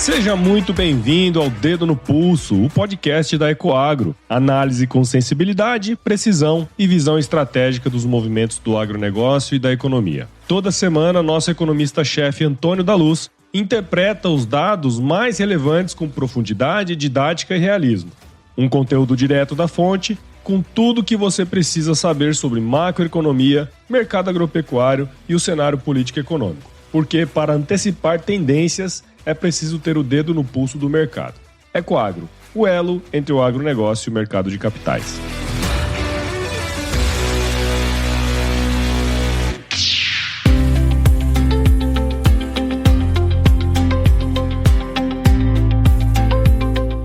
Seja muito bem-vindo ao Dedo no Pulso, o podcast da Ecoagro. Análise com sensibilidade, precisão e visão estratégica dos movimentos do agronegócio e da economia. Toda semana, nosso economista-chefe Antônio da Luz interpreta os dados mais relevantes com profundidade, didática e realismo. Um conteúdo direto da fonte, com tudo o que você precisa saber sobre macroeconomia, mercado agropecuário e o cenário político-econômico. Porque, para antecipar tendências, é preciso ter o dedo no pulso do mercado. Ecoagro, o elo entre o agronegócio e o mercado de capitais.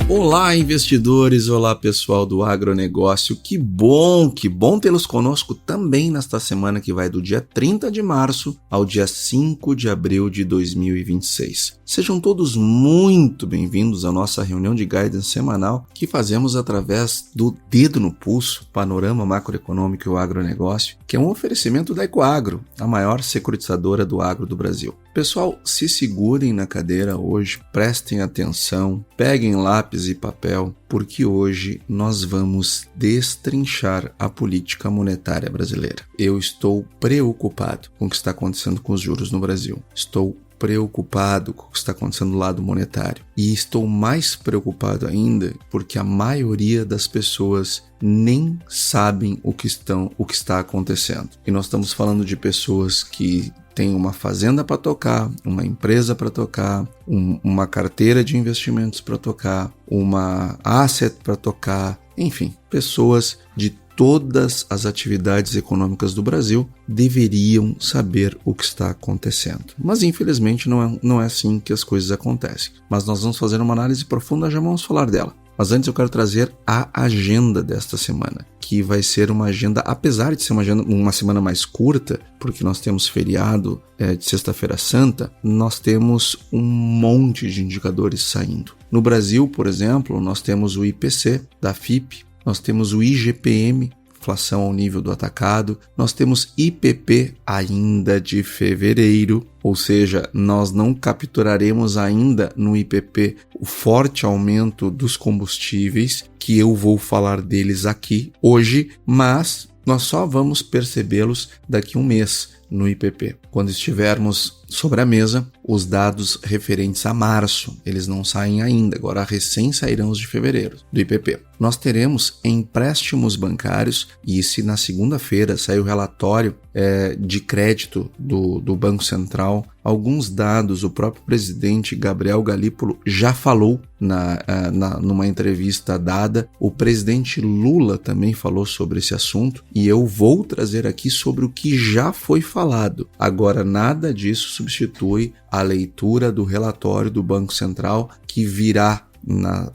Olá, investidores! Olá, pessoal do agronegócio! Que bom tê-los conosco também nesta semana que vai do dia 30 de março ao dia 5 de abril de 2026. Sejam todos muito bem-vindos à nossa reunião de guidance semanal que fazemos através do Dedo no Pulso, Panorama Macroeconômico e o Agronegócio, que é um oferecimento da Ecoagro, a maior securitizadora do agro do Brasil. Pessoal, se segurem na cadeira hoje, prestem atenção, peguem lápis e papel, porque hoje nós vamos destrinchar a política monetária brasileira. Eu estou preocupado com o que está acontecendo com os juros no Brasil. Estou preocupado com o que está acontecendo do lado monetário. E estou mais preocupado ainda porque a maioria das pessoas nem sabem o que está acontecendo. E nós estamos falando de pessoas que têm uma fazenda para tocar, uma empresa para tocar, uma carteira de investimentos para tocar, uma asset para tocar, enfim, pessoas de todas as atividades econômicas do Brasil deveriam saber o que está acontecendo. Mas infelizmente não é assim que as coisas acontecem. Mas nós vamos fazer uma análise profunda, já vamos falar dela. Mas antes eu quero trazer a agenda desta semana, que vai ser uma agenda, apesar de ser uma semana mais curta, porque nós temos feriado de Sexta-feira Santa, nós temos um monte de indicadores saindo. No Brasil, por exemplo, nós temos o IPC da FIPE, nós temos o IGPM, inflação ao nível do atacado, nós temos IPP ainda de fevereiro, ou seja, nós não capturaremos ainda no IPP o forte aumento dos combustíveis, que eu vou falar deles aqui hoje, mas nós só vamos percebê-los daqui a um mês no IPP. Quando estivermos sobre a mesa, os dados referentes a março, eles não saem ainda, agora recém sairão os de fevereiro, do IPP. Nós teremos empréstimos bancários, e se na segunda-feira sair o relatório de crédito do Banco Central, alguns dados o próprio presidente Gabriel Galípolo já falou numa entrevista dada, o presidente Lula também falou sobre esse assunto, e eu vou trazer aqui sobre o que já foi falado. Agora, nada disso substitui a leitura do relatório do Banco Central, que virá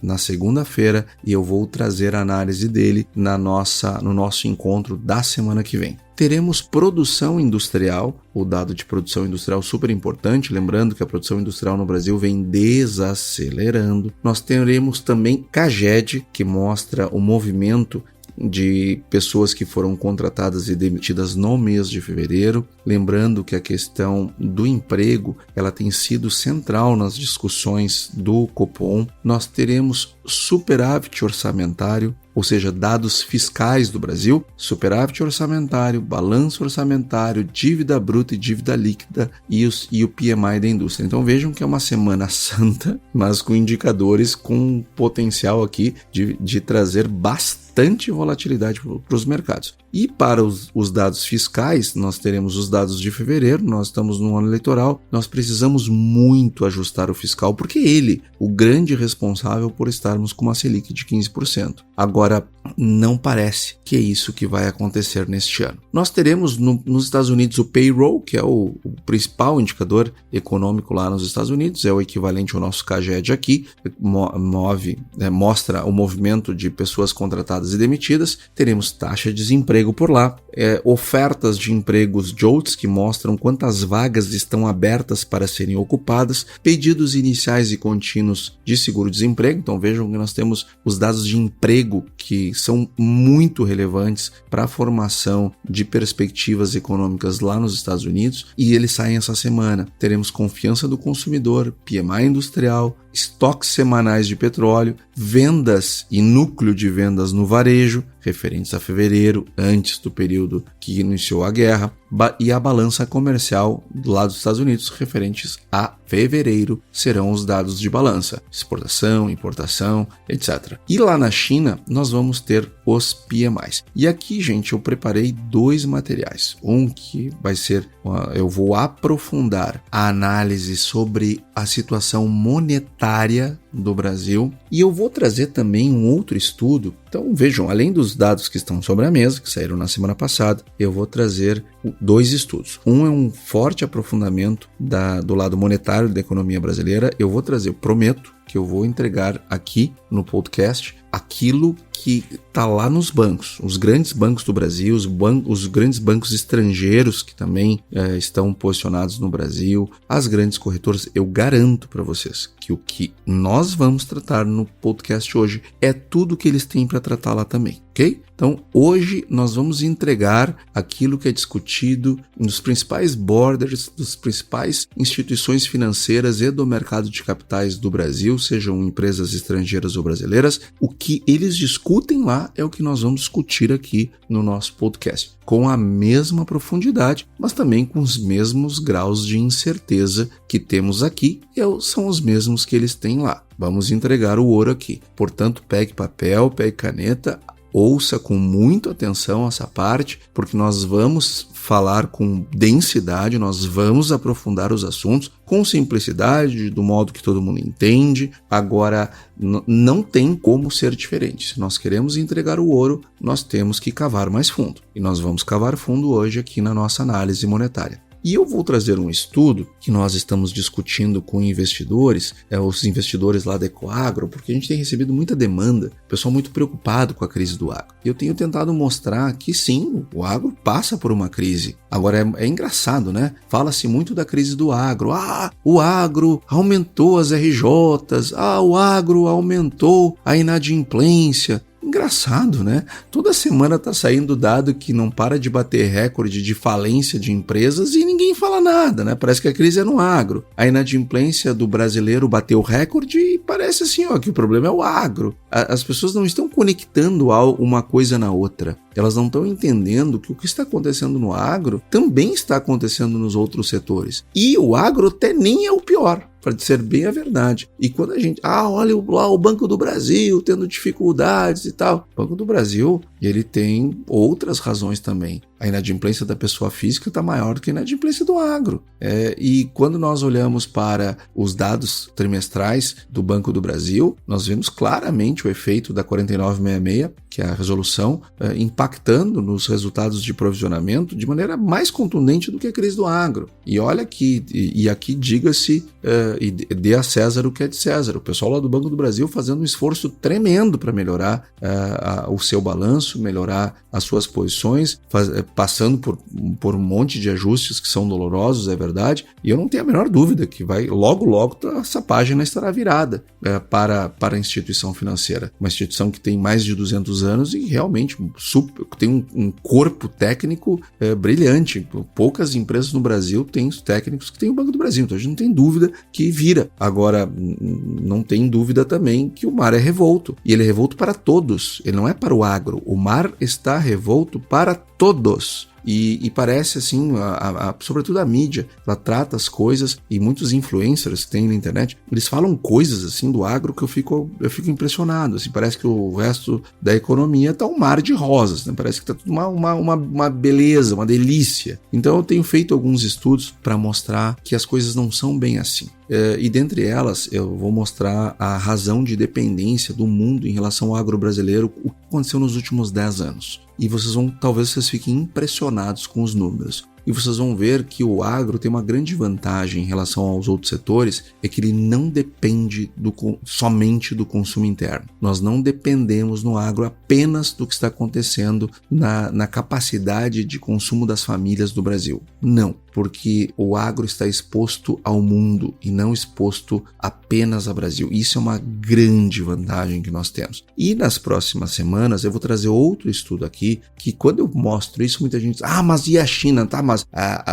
na segunda-feira, e eu vou trazer a análise dele no nosso encontro da semana que vem. Teremos produção industrial, o dado de produção industrial super importante, lembrando que a produção industrial no Brasil vem desacelerando. Nós teremos também CAGED, que mostra o movimento de pessoas que foram contratadas e demitidas no mês de fevereiro. Lembrando que a questão do emprego, ela tem sido central nas discussões do Copom. Nós teremos superávit orçamentário, ou seja, dados fiscais do Brasil, superávit orçamentário, balanço orçamentário, dívida bruta e dívida líquida e o PMI da indústria. Então vejam que é uma semana santa, mas com indicadores com potencial aqui de trazer bastante volatilidade para os mercados. E para os dados fiscais, nós teremos os dados de fevereiro, nós estamos no ano eleitoral, nós precisamos muito ajustar o fiscal, porque ele, o grande responsável por estarmos com uma Selic de 15%. Agora, não parece que é isso que vai acontecer neste ano. Nós teremos nos Estados Unidos o payroll, que é o principal indicador econômico lá nos Estados Unidos, é o equivalente ao nosso CAGED aqui, mostra o movimento de pessoas contratadas e demitidas. Teremos taxa de desemprego por lá, ofertas de empregos JOLTS, que mostram quantas vagas estão abertas para serem ocupadas, pedidos iniciais e contínuos de seguro-desemprego. Então vejam que nós temos os dados de emprego que são muito relevantes para a formação de perspectivas econômicas lá nos Estados Unidos, e eles saem essa semana. Teremos confiança do consumidor, PMI industrial, estoques semanais de petróleo, vendas e núcleo de vendas no varejo, referentes a fevereiro, antes do período que iniciou a guerra, e a balança comercial do lado dos Estados Unidos, referentes a fevereiro, serão os dados de balança, exportação, importação, etc. E lá na China, nós vamos ter os PMIs. E aqui, gente, eu preparei 2 materiais. Um que vai ser, eu vou aprofundar a análise sobre a situação monetária do Brasil, e eu vou trazer também um outro estudo. Então vejam, além dos dados que estão sobre a mesa, que saíram na semana passada, eu vou trazer 2 estudos. Um é um forte aprofundamento do lado monetário da economia brasileira. Eu vou trazer, eu prometo que eu vou entregar aqui no podcast aquilo que está lá nos bancos, os grandes bancos do Brasil, os grandes bancos estrangeiros que também estão posicionados no Brasil, as grandes corretoras. Eu garanto para vocês que o que nós vamos tratar no podcast hoje é tudo que eles têm para tratar lá também, ok? Então, hoje nós vamos entregar aquilo que é discutido nos principais borders, das principais instituições financeiras e do mercado de capitais do Brasil, sejam empresas estrangeiras ou brasileiras. O que eles discutem lá é o que nós vamos discutir aqui no nosso podcast, com a mesma profundidade, mas também com os mesmos graus de incerteza que temos aqui, e são os mesmos que eles têm lá. Vamos entregar o ouro aqui. Portanto, pegue papel, pegue caneta, ouça com muita atenção essa parte, porque nós vamos falar com densidade, nós vamos aprofundar os assuntos com simplicidade, do modo que todo mundo entende. Agora, não tem como ser diferente. Se nós queremos entregar o ouro, nós temos que cavar mais fundo. E nós vamos cavar fundo hoje aqui na nossa análise monetária. E eu vou trazer um estudo que nós estamos discutindo com investidores, os investidores lá da Ecoagro, porque a gente tem recebido muita demanda, pessoal muito preocupado com a crise do agro. E eu tenho tentado mostrar que sim, o agro passa por uma crise. Agora é engraçado, né? Fala-se muito da crise do agro. O agro aumentou as RJs, o agro aumentou a inadimplência. Engraçado, né? Toda semana tá saindo dado que não para de bater recorde de falência de empresas e ninguém fala nada, né? Parece que a crise é no agro. A inadimplência do brasileiro bateu recorde e parece assim, que o problema é o agro. As pessoas não estão conectando uma coisa na outra. Elas não estão entendendo que o que está acontecendo no agro também está acontecendo nos outros setores. E o agro até nem é o pior, para dizer bem a verdade. E quando a gente, olha lá o Banco do Brasil tendo dificuldades e tal. O Banco do Brasil, ele tem outras razões também. A inadimplência da pessoa física está maior do que a inadimplência do agro. E quando nós olhamos para os dados trimestrais do Banco do Brasil, nós vemos claramente o efeito da 4966, que é a resolução, impactando nos resultados de provisionamento de maneira mais contundente do que a crise do agro. E olha que, e aqui diga-se, e dê a César o que é de César. O pessoal lá do Banco do Brasil fazendo um esforço tremendo para melhorar o seu balanço, melhorar as suas posições, passando por um monte de ajustes que são dolorosos, é verdade, e eu não tenho a menor dúvida que logo essa página estará virada para a instituição financeira. Uma instituição que tem mais de 200 anos e realmente tem um corpo técnico brilhante. Poucas empresas no Brasil têm os técnicos que tem o Banco do Brasil, então a gente não tem dúvida que vira. Agora, não tem dúvida também que o mar é revolto, e ele é revolto para todos, ele não é para o agro. O mar está revolto para todos. E parece assim, sobretudo a mídia, ela trata as coisas, e muitos influencers que tem na internet, eles falam coisas assim do agro que eu fico impressionado, assim, parece que o resto da economia tá um mar de rosas, né? Parece que tá tudo uma beleza, uma delícia. Então eu tenho feito alguns estudos para mostrar que as coisas não são bem assim. E dentre elas eu vou mostrar a razão de dependência do mundo em relação ao agro brasileiro, o que aconteceu nos últimos 10 anos. E talvez vocês fiquem impressionados com os números. E vocês vão ver que o agro tem uma grande vantagem em relação aos outros setores, é que ele não depende somente do consumo interno. Nós não dependemos no agro apenas do que está acontecendo na capacidade de consumo das famílias do Brasil. Não, porque o agro está exposto ao mundo e não exposto apenas ao Brasil. Isso é uma grande vantagem que nós temos. E nas próximas semanas eu vou trazer outro estudo aqui, que quando eu mostro isso, muita gente diz, mas e a China? Tá, mas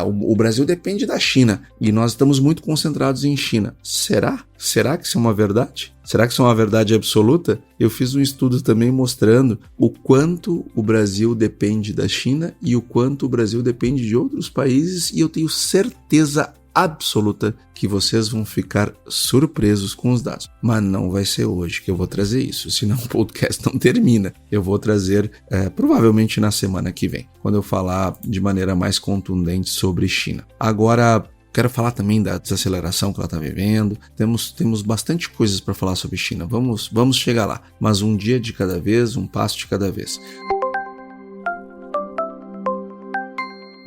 o Brasil depende da China e nós estamos muito concentrados em China. Será? Será que isso é uma verdade? Será que isso é uma verdade absoluta? Eu fiz um estudo também mostrando o quanto o Brasil depende da China e o quanto o Brasil depende de outros países, e eu tenho certeza absoluta que vocês vão ficar surpresos com os dados. Mas não vai ser hoje que eu vou trazer isso, senão o podcast não termina. Eu vou trazer provavelmente na semana que vem, quando eu falar de maneira mais contundente sobre China. Agora, quero falar também da desaceleração que ela está vivendo. Temos bastante coisas para falar sobre China. Vamos chegar lá, mas um dia de cada vez, um passo de cada vez.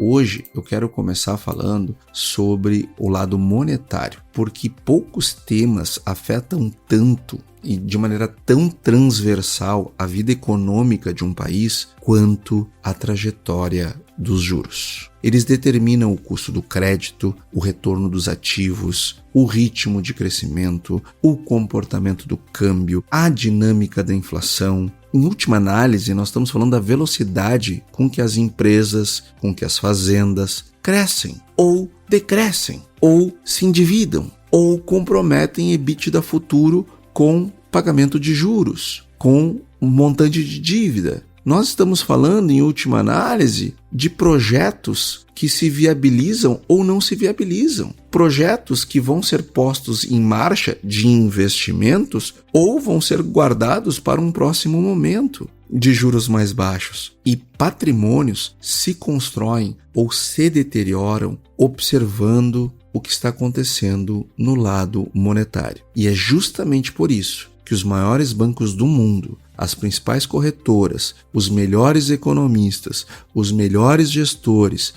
Hoje eu quero começar falando sobre o lado monetário, porque poucos temas afetam tanto e de maneira tão transversal a vida econômica de um país quanto a trajetória dos juros. Eles determinam o custo do crédito, o retorno dos ativos, o ritmo de crescimento, o comportamento do câmbio, a dinâmica da inflação. Em última análise, nós estamos falando da velocidade com que as empresas, com que as fazendas crescem ou decrescem, ou se endividam, ou comprometem EBITDA futuro com pagamento de juros, com um montante de dívida. Nós estamos falando, em última análise, de projetos que se viabilizam ou não se viabilizam. Projetos que vão ser postos em marcha de investimentos ou vão ser guardados para um próximo momento de juros mais baixos. E patrimônios se constroem ou se deterioram observando o que está acontecendo no lado monetário. E é justamente por isso que os maiores bancos do mundo, as principais corretoras, os melhores economistas, os melhores gestores,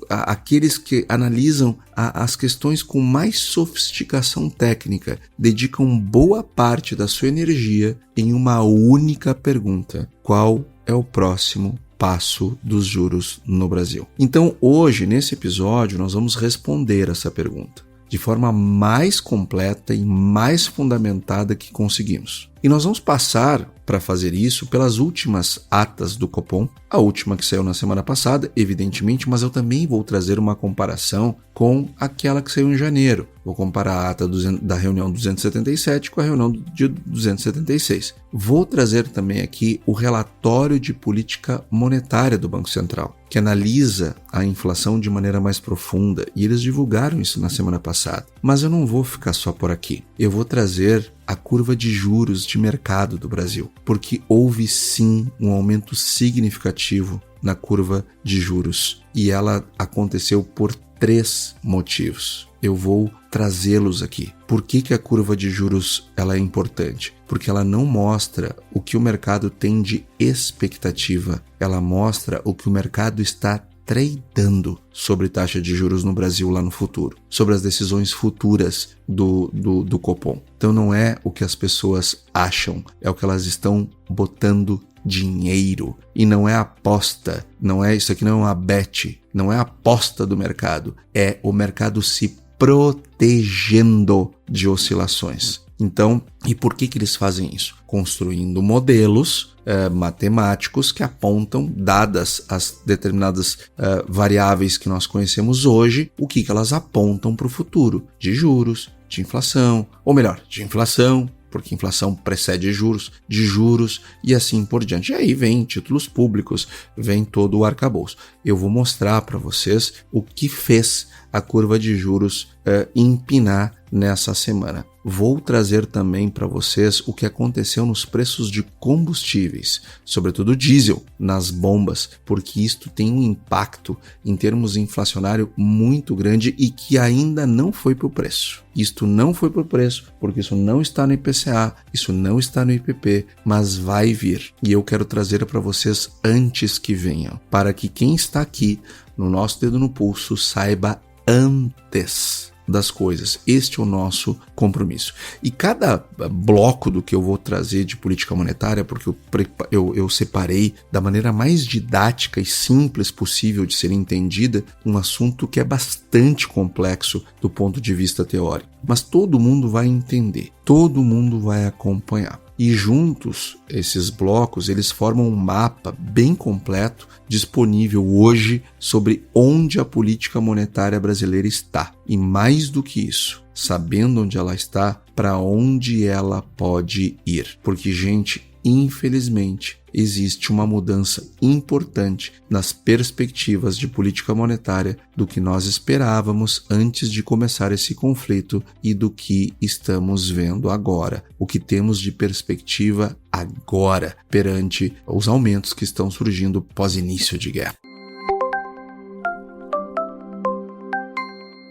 aqueles que analisam as questões com mais sofisticação técnica, dedicam boa parte da sua energia em uma única pergunta: qual é o próximo passo dos juros no Brasil? Então, hoje, nesse episódio, nós vamos responder essa pergunta de forma mais completa e mais fundamentada que conseguimos. E nós vamos passar, para fazer isso, pelas últimas atas do Copom, a última que saiu na semana passada, evidentemente, mas eu também vou trazer uma comparação com aquela que saiu em janeiro. Vou comparar a ata da reunião 277 com a reunião de 276. Vou trazer também aqui o relatório de política monetária do Banco Central, que analisa a inflação de maneira mais profunda, e eles divulgaram isso na semana passada. Mas eu não vou ficar só por aqui. Eu vou trazer a curva de juros de mercado do Brasil, porque houve sim um aumento significativo na curva de juros, e ela aconteceu por 3 motivos. Eu vou trazê-los aqui. Por que a curva de juros ela é importante? Porque ela não mostra o que o mercado tem de expectativa, ela mostra o que o mercado está tradando sobre taxa de juros no Brasil lá no futuro, sobre as decisões futuras do Copom. Então não é o que as pessoas acham, é o que elas estão botando dinheiro, e não é aposta, isso aqui não é uma bet, não é aposta do mercado, é o mercado se protegendo de oscilações. Então, e por que eles fazem isso? Construindo modelos matemáticos que apontam, dadas as determinadas variáveis que nós conhecemos hoje, o que elas apontam para o futuro, de juros, de inflação, ou melhor, de inflação, porque inflação precede juros, de juros e assim por diante. E aí vem títulos públicos, vem todo o arcabouço. Eu vou mostrar para vocês o que fez a curva de juros empinar nessa semana. Vou trazer também para vocês o que aconteceu nos preços de combustíveis, sobretudo diesel, nas bombas, porque isto tem um impacto em termos inflacionário muito grande e que ainda não foi para o preço. Isto não foi para o preço, porque isso não está no IPCA, isso não está no IPP, mas vai vir. E eu quero trazer para vocês antes que venham, para que quem está aqui no nosso Dedo no Pulso saiba antes das coisas. Este é o nosso compromisso. E cada bloco do que eu vou trazer de política monetária, porque eu separei da maneira mais didática e simples possível de ser entendida um assunto que é bastante complexo do ponto de vista teórico. Mas todo mundo vai entender, todo mundo vai acompanhar. E juntos, esses blocos, eles formam um mapa bem completo, disponível hoje, sobre onde a política monetária brasileira está. E mais do que isso, sabendo onde ela está, para onde ela pode ir. Porque, gente, infelizmente, existe uma mudança importante nas perspectivas de política monetária do que nós esperávamos antes de começar esse conflito e do que estamos vendo agora. O que temos de perspectiva agora perante os aumentos que estão surgindo pós-início de guerra.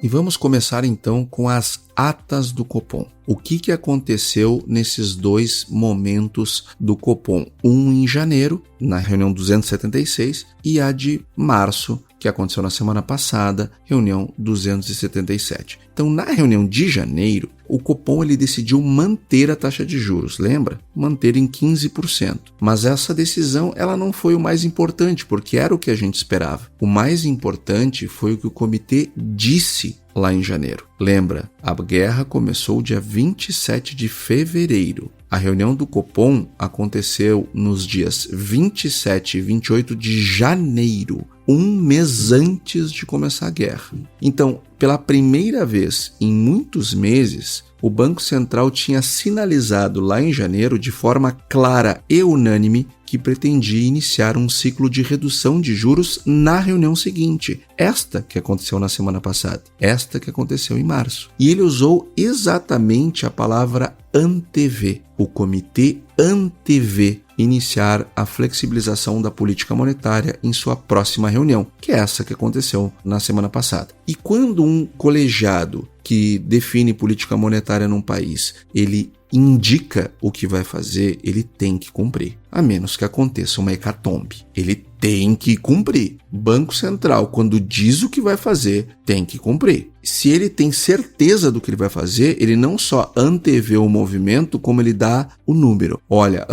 E vamos começar então com as atas do Copom. O que aconteceu nesses dois momentos do Copom? Um em janeiro, na reunião 276, e a de março, que aconteceu na semana passada, reunião 277. Então, na reunião de janeiro, o Copom ele decidiu manter a taxa de juros, lembra? Manter em 15%. Mas essa decisão ela não foi o mais importante, porque era o que a gente esperava. O mais importante foi o que o comitê disse lá em janeiro. Lembra, a guerra começou dia 27 de fevereiro. A reunião do Copom aconteceu nos dias 27 e 28 de janeiro, um mês antes de começar a guerra. Então, pela primeira vez em muitos meses, o Banco Central tinha sinalizado lá em janeiro de forma clara e unânime que pretendia iniciar um ciclo de redução de juros na reunião seguinte, esta que aconteceu na semana passada, esta que aconteceu em março. E ele usou exatamente a palavra antever. O comitê antevê iniciar a flexibilização da política monetária em sua próxima reunião, que é essa que aconteceu na semana passada. E quando um colegiado que define política monetária num país, ele indica o que vai fazer, ele tem que cumprir, a menos que aconteça uma hecatombe. Ele tem que cumprir. Banco Central, quando diz o que vai fazer, tem que cumprir. Se ele tem certeza do que ele vai fazer, ele não só antevê o movimento, como ele dá o número. Olha,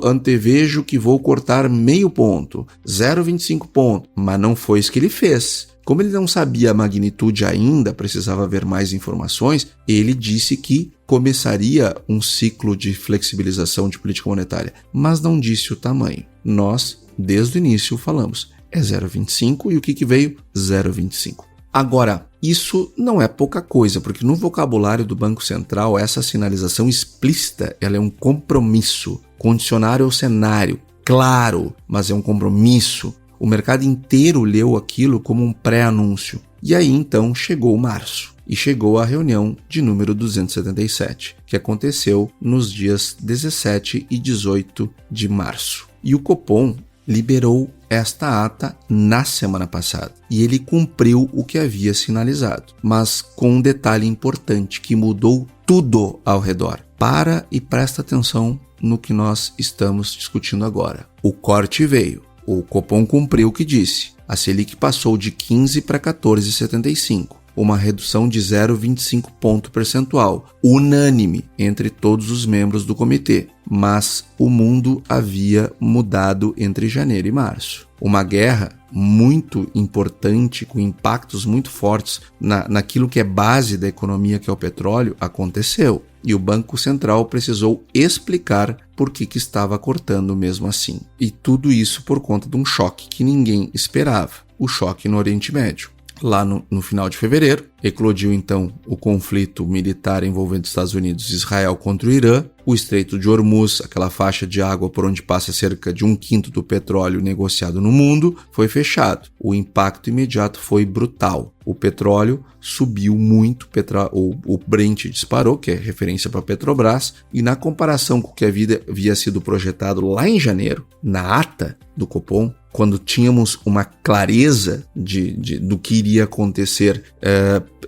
antevejo que vou cortar meio ponto, 0,25 ponto, mas não foi isso que ele fez. Como ele não sabia a magnitude ainda, precisava ver mais informações, ele disse que começaria um ciclo de flexibilização de política monetária, mas não disse o tamanho. Nós, desde o início, falamos, é 0,25 e o que veio? 0,25. Agora, isso não é pouca coisa, porque no vocabulário do Banco Central, essa sinalização explícita ela é um compromisso, condicionário ao cenário, claro, mas é um compromisso. O mercado inteiro leu aquilo como um pré-anúncio. E aí, então, chegou março. E chegou a reunião de número 277, que aconteceu nos dias 17 e 18 de março. E o Copom liberou esta ata na semana passada. E ele cumpriu o que havia sinalizado, mas com um detalhe importante que mudou tudo ao redor. Para e presta atenção no que nós estamos discutindo agora. O corte veio. O Copom cumpriu o que disse. A Selic passou de 15 para 14,75, uma redução de 0,25 ponto percentual, unânime entre todos os membros do comitê. Mas o mundo havia mudado entre janeiro e março. Uma guerra muito importante, com impactos muito fortes naquilo que é base da economia, que é o petróleo, aconteceu. E o Banco Central precisou explicar por que estava cortando mesmo assim. E tudo isso por conta de um choque que ninguém esperava, o choque no Oriente Médio. Lá no final de fevereiro, eclodiu então o conflito militar envolvendo Estados Unidos e Israel contra o Irã. O Estreito de Hormuz, aquela faixa de água por onde passa cerca de 1/5 do petróleo negociado no mundo, foi fechado. O impacto imediato foi brutal. O petróleo subiu muito, o Brent disparou, que é referência para a Petrobras, e na comparação com o que havia sido projetado lá em janeiro, na ata do Copom, quando tínhamos uma clareza do que iria acontecer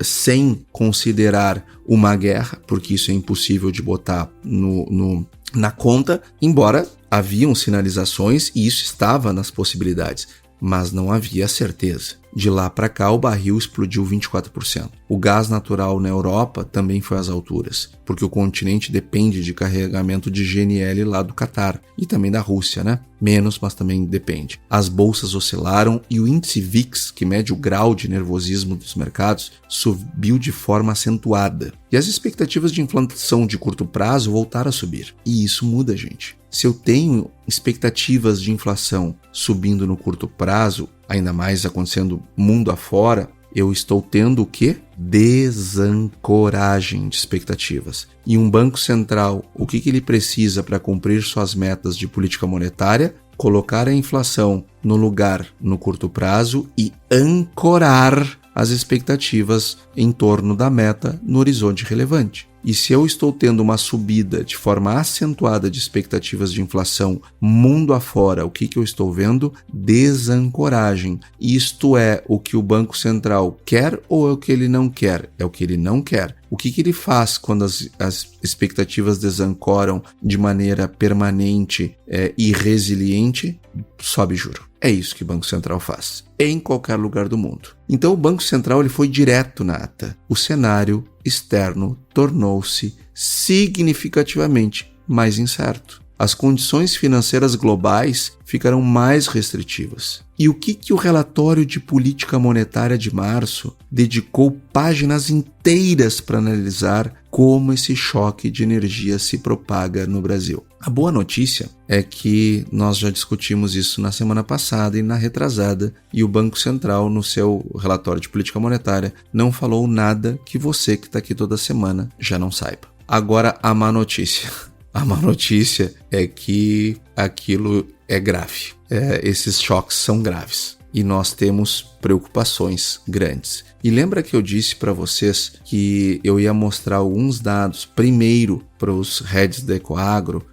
sem considerar uma guerra, porque isso é impossível de botar na conta, embora haviam sinalizações e isso estava nas possibilidades, mas não havia certeza. De lá para cá, o barril explodiu 24%. O gás natural na Europa também foi às alturas, porque o continente depende de carregamento de GNL lá do Catar e também da Rússia, né? Menos, mas também depende. As bolsas oscilaram e o índice VIX, que mede o grau de nervosismo dos mercados, subiu de forma acentuada. E as expectativas de inflação de curto prazo voltaram a subir. E isso muda, gente. Se eu tenho expectativas de inflação subindo no curto prazo, ainda mais acontecendo mundo afora, Eu estou tendo o quê? Desancoragem de expectativas. E um banco central, o que ele precisa para cumprir suas metas de política monetária? Colocar a inflação no lugar no curto prazo e ancorar as expectativas em torno da meta no horizonte relevante. E se eu estou tendo uma subida de forma acentuada de expectativas de inflação mundo afora, o que eu estou vendo? Desancoragem. Isto é o que o Banco Central quer ou é o que ele não quer? É o que ele não quer. O que ele faz quando as expectativas desancoram de maneira permanente e resiliente? Sobe juro. É isso que o Banco Central faz, em qualquer lugar do mundo. Então o Banco Central ele foi direto na ata. O cenário externo tornou-se significativamente mais incerto. As condições financeiras globais ficarão mais restritivas. E o que o relatório de política monetária de março dedicou páginas inteiras para analisar como esse choque de energia se propaga no Brasil? A boa notícia é que nós já discutimos isso na semana passada e na retrasada, e o Banco Central, no seu relatório de política monetária, não falou nada que você que está aqui toda semana já não saiba. Agora, a má notícia. A má notícia é que aquilo é grave. Esses choques são graves e nós temos preocupações grandes. E lembra que eu disse para vocês que eu ia mostrar alguns dados, primeiro para os heads da Ecoagro,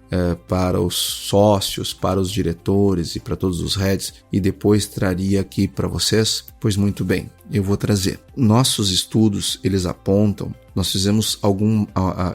para os sócios, para os diretores e para todos os heads, e depois traria aqui para vocês? Pois muito bem, eu vou trazer. Nossos estudos, eles apontam, nós fizemos alguns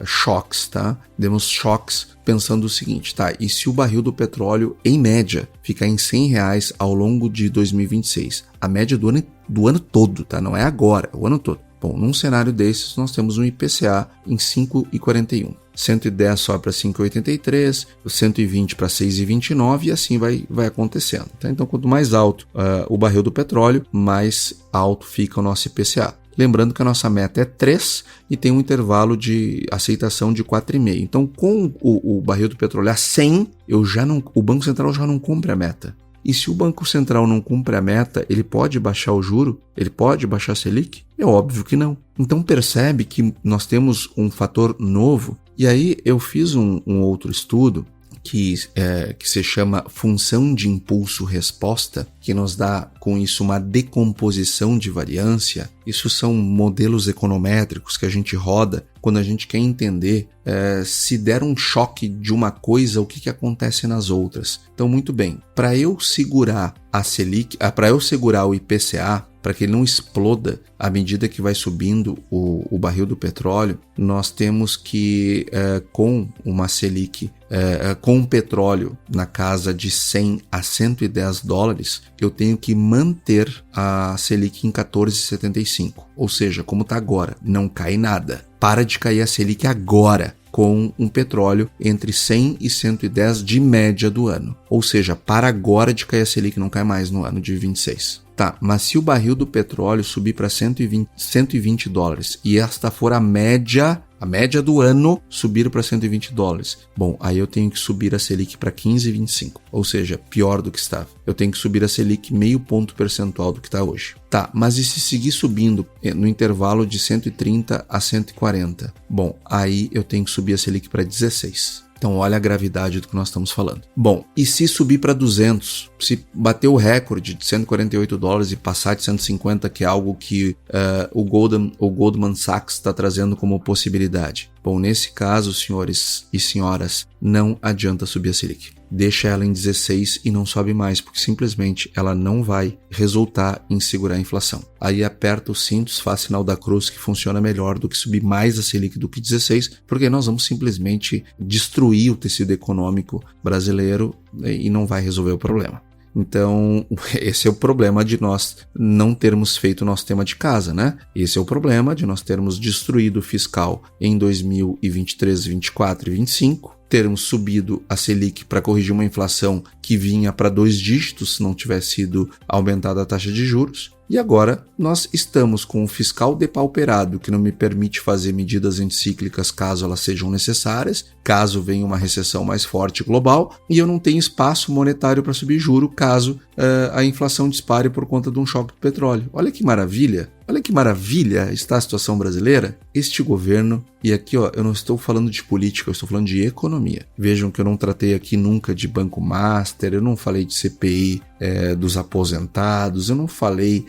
choques, tá? Demos choques pensando o seguinte, tá? E se o barril do petróleo, em média, ficar em R$100 ao longo de 2026? A média do ano todo, tá? Não é agora, é o ano todo. Bom, num cenário desses, nós temos um IPCA em 5,41. 110 só para 5,83, 120 para 6,29 e assim vai acontecendo. Tá? Então, quanto mais alto o barril do petróleo, mais alto fica o nosso IPCA. Lembrando que a nossa meta é 3 e tem um intervalo de aceitação de 4,5. Então, com o barril do petróleo a 100, o Banco Central já não cumpre a meta. E se o Banco Central não cumpre a meta, ele pode baixar o juro? Ele pode baixar a Selic? É óbvio que não. Então percebe que nós temos um fator novo. E aí eu fiz um outro estudo que se chama função de impulso-resposta, que nos dá com isso uma decomposição de variância. Isso são modelos econométricos que a gente roda quando a gente quer entender se der um choque de uma coisa, o que acontece nas outras. Então, muito bem, para eu segurar a Selic, para eu segurar o IPCA, para que ele não exploda à medida que vai subindo o barril do petróleo, nós temos que, com uma Selic, com o petróleo na casa de 100 a 110 dólares, eu tenho que manter a Selic em 14,75. Ou seja, como está agora, não cai nada. Para de cair a Selic agora, com um petróleo entre 100 e 110 de média do ano. Ou seja, para agora de cair a Selic, não cai mais no ano de 26. Tá, mas se o barril do petróleo subir para 120 dólares e esta for a média do ano subir para 120 dólares, bom, aí eu tenho que subir a Selic para 15,25, ou seja, pior do que estava. Eu tenho que subir a Selic meio ponto percentual do que está hoje. Tá, mas e se seguir subindo no intervalo de 130 a 140? Bom, aí eu tenho que subir a Selic para 16. Então, olha a gravidade do que nós estamos falando. Bom, e se subir para 200? Se bater o recorde de 148 dólares e passar de 150, que é algo que o Goldman Sachs está trazendo como possibilidade? Bom, nesse caso, senhores e senhoras, não adianta subir a Selic. Deixa ela em 16 e não sobe mais, porque simplesmente ela não vai resultar em segurar a inflação. Aí aperta os cintos, faz sinal da cruz, que funciona melhor do que subir mais a Selic do que 16, porque nós vamos simplesmente destruir o tecido econômico brasileiro e não vai resolver o problema. Então, esse é o problema de nós não termos feito o nosso tema de casa, né? Esse é o problema de nós termos destruído o fiscal em 2023, 24 e 25, termos subido a Selic para corrigir uma inflação que vinha para 2 dígitos se não tivesse sido aumentada a taxa de juros. E agora nós estamos com o fiscal depauperado, que não me permite fazer medidas anticíclicas caso elas sejam necessárias, caso venha uma recessão mais forte global, e eu não tenho espaço monetário para subir juro caso a inflação dispare por conta de um choque do petróleo. Olha que maravilha! Olha que maravilha está a situação brasileira. Este governo, e aqui eu não estou falando de política, eu estou falando de economia. Vejam que eu não tratei aqui nunca de Banco Master, eu não falei de CPI dos aposentados, eu não falei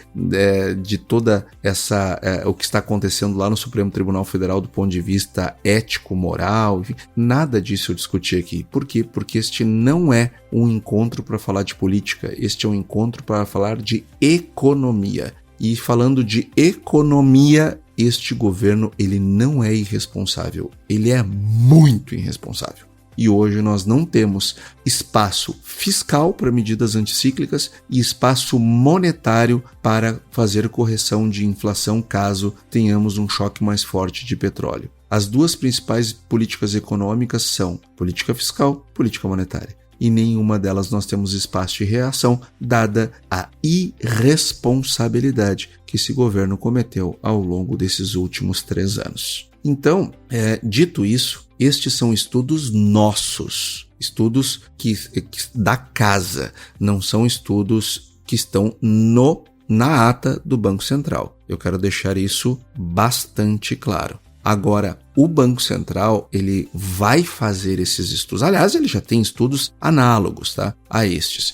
de toda essa o que está acontecendo lá no Supremo Tribunal Federal do ponto de vista ético, moral, enfim, nada disso eu discuti aqui. Por quê? Porque este não é um encontro para falar de política, este é um encontro para falar de economia. E falando de economia, este governo ele não é irresponsável, ele é muito irresponsável. E hoje nós não temos espaço fiscal para medidas anticíclicas e espaço monetário para fazer correção de inflação caso tenhamos um choque mais forte de petróleo. As duas principais políticas econômicas são política fiscal e política monetária. E nenhuma delas nós temos espaço de reação, dada a irresponsabilidade que esse governo cometeu ao longo desses últimos 3 anos. Então, dito isso, estes são estudos nossos, estudos que da casa, não são estudos que estão na ata do Banco Central. Eu quero deixar isso bastante claro. Agora, o Banco Central, ele vai fazer esses estudos. Aliás, ele já tem estudos análogos, tá, a estes.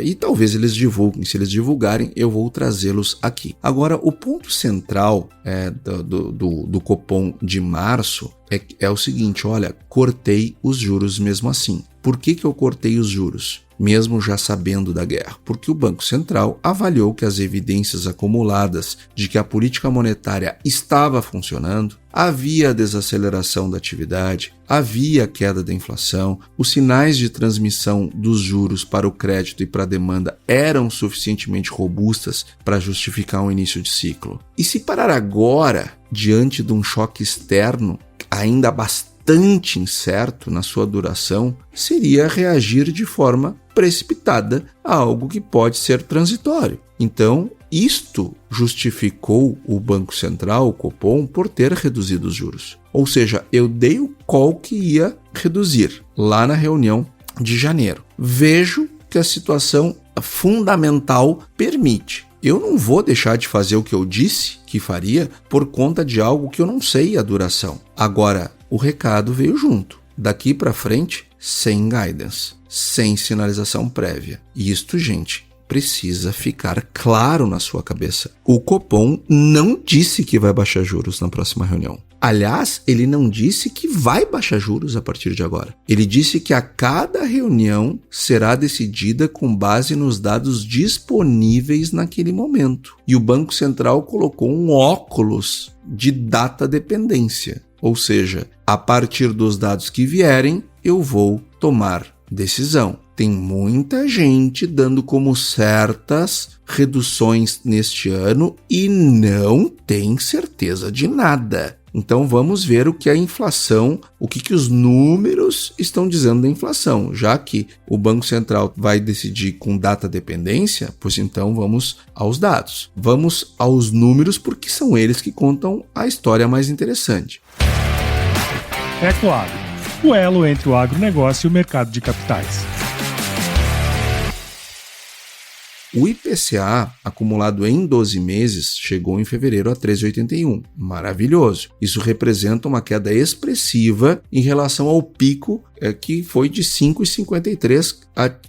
E talvez eles divulguem. Se eles divulgarem, eu vou trazê-los aqui. Agora, o ponto central do Copom de março é o seguinte, olha, cortei os juros mesmo assim. Por que eu cortei os juros? Mesmo já sabendo da guerra, porque o Banco Central avaliou que as evidências acumuladas de que a política monetária estava funcionando, havia desaceleração da atividade, havia queda da inflação, os sinais de transmissão dos juros para o crédito e para a demanda eram suficientemente robustas para justificar um início de ciclo. E se parar agora, diante de um choque externo, ainda bastante incerto na sua duração, seria reagir de forma precipitada a algo que pode ser transitório. Então, isto justificou o Banco Central, o Copom, por ter reduzido os juros. Ou seja, eu dei o call que ia reduzir lá na reunião de janeiro. Vejo que a situação fundamental permite. Eu não vou deixar de fazer o que eu disse que faria por conta de algo que eu não sei a duração. Agora, o recado veio junto. Daqui para frente, sem guidance, sem sinalização prévia. E isto, gente, precisa ficar claro na sua cabeça. O Copom não disse que vai baixar juros na próxima reunião. Aliás, ele não disse que vai baixar juros a partir de agora. Ele disse que a cada reunião será decidida com base nos dados disponíveis naquele momento. E o Banco Central colocou um óculos de data dependência. Ou seja, a partir dos dados que vierem, eu vou tomar decisão. Tem muita gente dando como certas reduções neste ano e não tem certeza de nada. Então vamos ver o que a inflação, o que os números estão dizendo da inflação. Já que o Banco Central vai decidir com data dependência, pois então vamos aos dados. Vamos aos números porque são eles que contam a história mais interessante. Ecoagro, o elo entre o agronegócio e o mercado de capitais. O IPCA, acumulado em 12 meses, chegou em fevereiro a 13,81. Maravilhoso. Isso representa uma queda expressiva em relação ao pico que foi de 5,53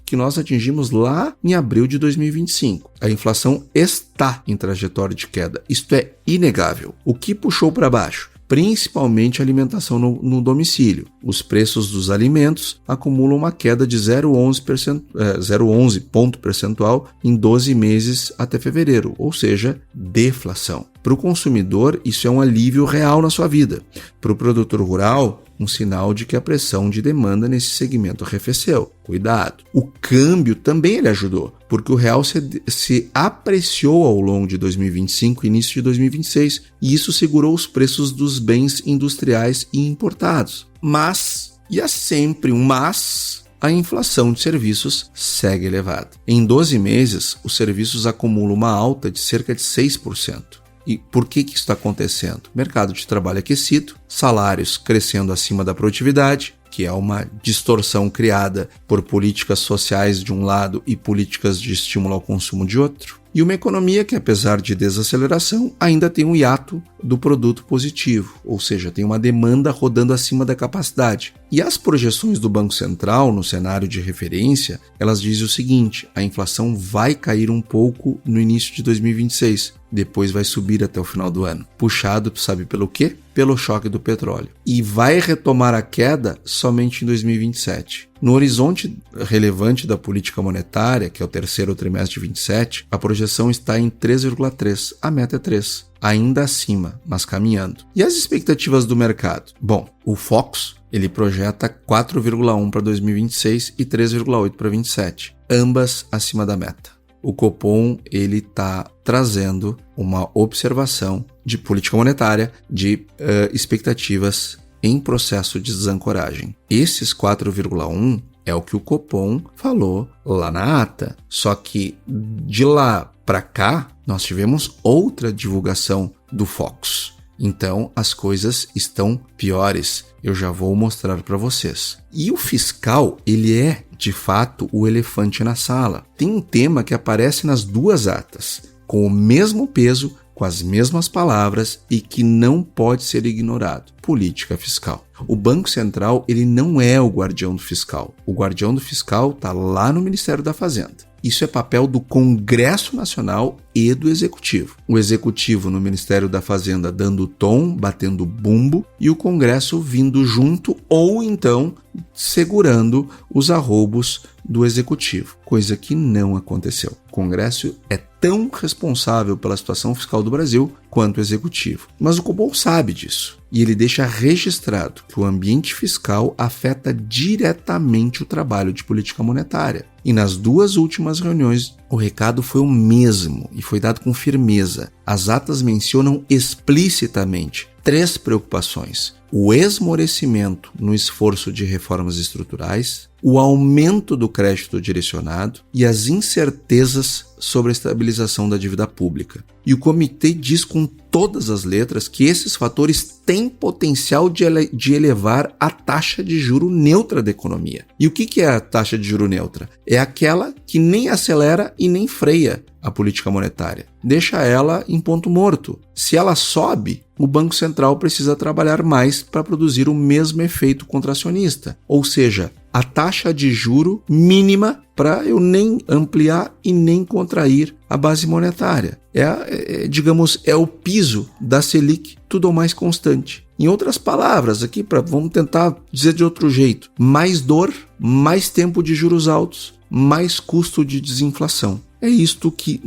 que nós atingimos lá em abril de 2025. A inflação está em trajetória de queda. Isto é inegável. O que puxou para baixo? Principalmente a alimentação no domicílio. Os preços dos alimentos acumulam uma queda de 0,11 ponto percentual em 12 meses até fevereiro, ou seja, deflação. Para o consumidor, isso é um alívio real na sua vida. Para o produtor rural, um sinal de que a pressão de demanda nesse segmento arrefeceu. Cuidado! O câmbio também ele ajudou, porque o real se apreciou ao longo de 2025 e início de 2026, e isso segurou os preços dos bens industriais e importados. Mas, e há sempre um mas, a inflação de serviços segue elevada. Em 12 meses, os serviços acumulam uma alta de cerca de 6%. E por que isso está acontecendo? Mercado de trabalho aquecido, salários crescendo acima da produtividade, que é uma distorção criada por políticas sociais de um lado e políticas de estímulo ao consumo de outro. E uma economia que, apesar de desaceleração, ainda tem um hiato do produto positivo, ou seja, tem uma demanda rodando acima da capacidade. E as projeções do Banco Central, no cenário de referência, elas dizem o seguinte: a inflação vai cair um pouco no início de 2026, depois vai subir até o final do ano. Puxado, tu sabe pelo quê? Pelo choque do petróleo. E vai retomar a queda somente em 2027. No horizonte relevante da política monetária, que é o terceiro trimestre de 27, a projeção está em 3,3. A meta é 3. Ainda acima, mas caminhando. E as expectativas do mercado? Bom, o Fox, ele projeta 4,1 para 2026 e 3,8 para 27. Ambas acima da meta. O Copom ele está trazendo uma observação de política monetária, de expectativas em processo de desancoragem. Esses 4,1 é o que o Copom falou lá na ata. Só que de lá para cá, nós tivemos outra divulgação do Fox. Então, as coisas estão piores. Eu já vou mostrar para vocês. E o fiscal, ele é, de fato, o elefante na sala. Tem um tema que aparece nas duas atas, com o mesmo peso, com as mesmas palavras e que não pode ser ignorado: política fiscal. O Banco Central, ele não é o guardião do fiscal. O guardião do fiscal está lá no Ministério da Fazenda. Isso é papel do Congresso Nacional e do Executivo. O Executivo no Ministério da Fazenda dando tom, batendo bumbo, e o Congresso vindo junto ou então segurando os arroubos do Executivo, coisa que não aconteceu. O Congresso é tão responsável pela situação fiscal do Brasil quanto o Executivo. Mas o Copom sabe disso e ele deixa registrado que o ambiente fiscal afeta diretamente o trabalho de política monetária. E nas duas últimas reuniões, o recado foi o mesmo e foi dado com firmeza. As atas mencionam explicitamente 3 preocupações: o esmorecimento no esforço de reformas estruturais, o aumento do crédito direcionado e as incertezas sobre a estabilização da dívida pública. E o comitê diz com todas as letras que esses fatores têm potencial de elevar a taxa de juro neutra da economia. E o que é a taxa de juro neutra? É aquela que nem acelera e nem freia a política monetária. Deixa ela em ponto morto. Se ela sobe, o Banco Central precisa trabalhar mais para produzir o mesmo efeito contracionista. Ou seja, a taxa de juro mínima para eu nem ampliar e nem contrair a base monetária. É o piso da Selic, tudo ou mais constante. Em outras palavras, aqui vamos tentar dizer de outro jeito: mais dor, mais tempo de juros altos, mais custo de desinflação. É isto que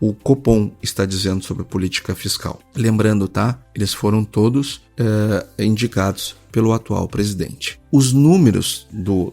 o Copom está dizendo sobre a política fiscal. Lembrando, tá? Eles foram todos indicados pelo atual presidente. Os números do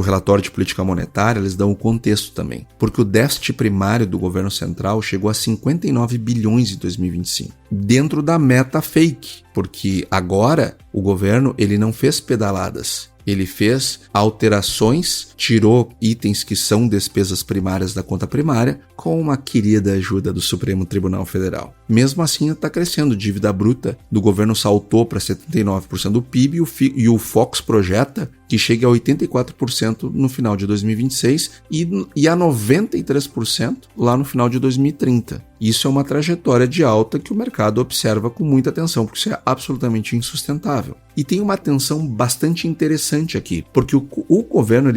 relatório de política monetária, eles dão o contexto também, porque o déficit primário do governo central chegou a 59 bilhões em 2025, dentro da meta fake, porque agora o governo ele não fez pedaladas. Ele fez alterações, tirou itens que são despesas primárias da conta primária, com uma querida ajuda do Supremo Tribunal Federal. Mesmo assim, está crescendo. Dívida bruta do governo saltou para 79% do PIB e o Fox projeta que chegue a 84% no final de 2026 e a 93% lá no final de 2030. Isso é uma trajetória de alta que o mercado observa com muita atenção, porque isso é absolutamente insustentável. E tem uma atenção bastante interessante aqui, porque o governo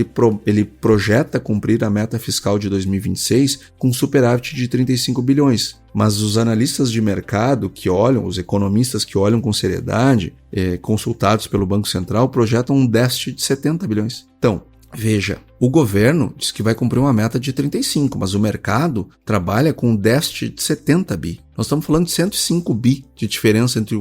ele projeta cumprir a meta fiscal de 2026 com superávit de 35 bilhões. Mas os analistas de mercado que olham, os economistas que olham com seriedade, consultados pelo Banco Central, projetam um déficit de 70 bilhões. Então, veja, o governo diz que vai cumprir uma meta de 35, mas o mercado trabalha com um déficit de 70 bi. Nós estamos falando de 105 bi de diferença entre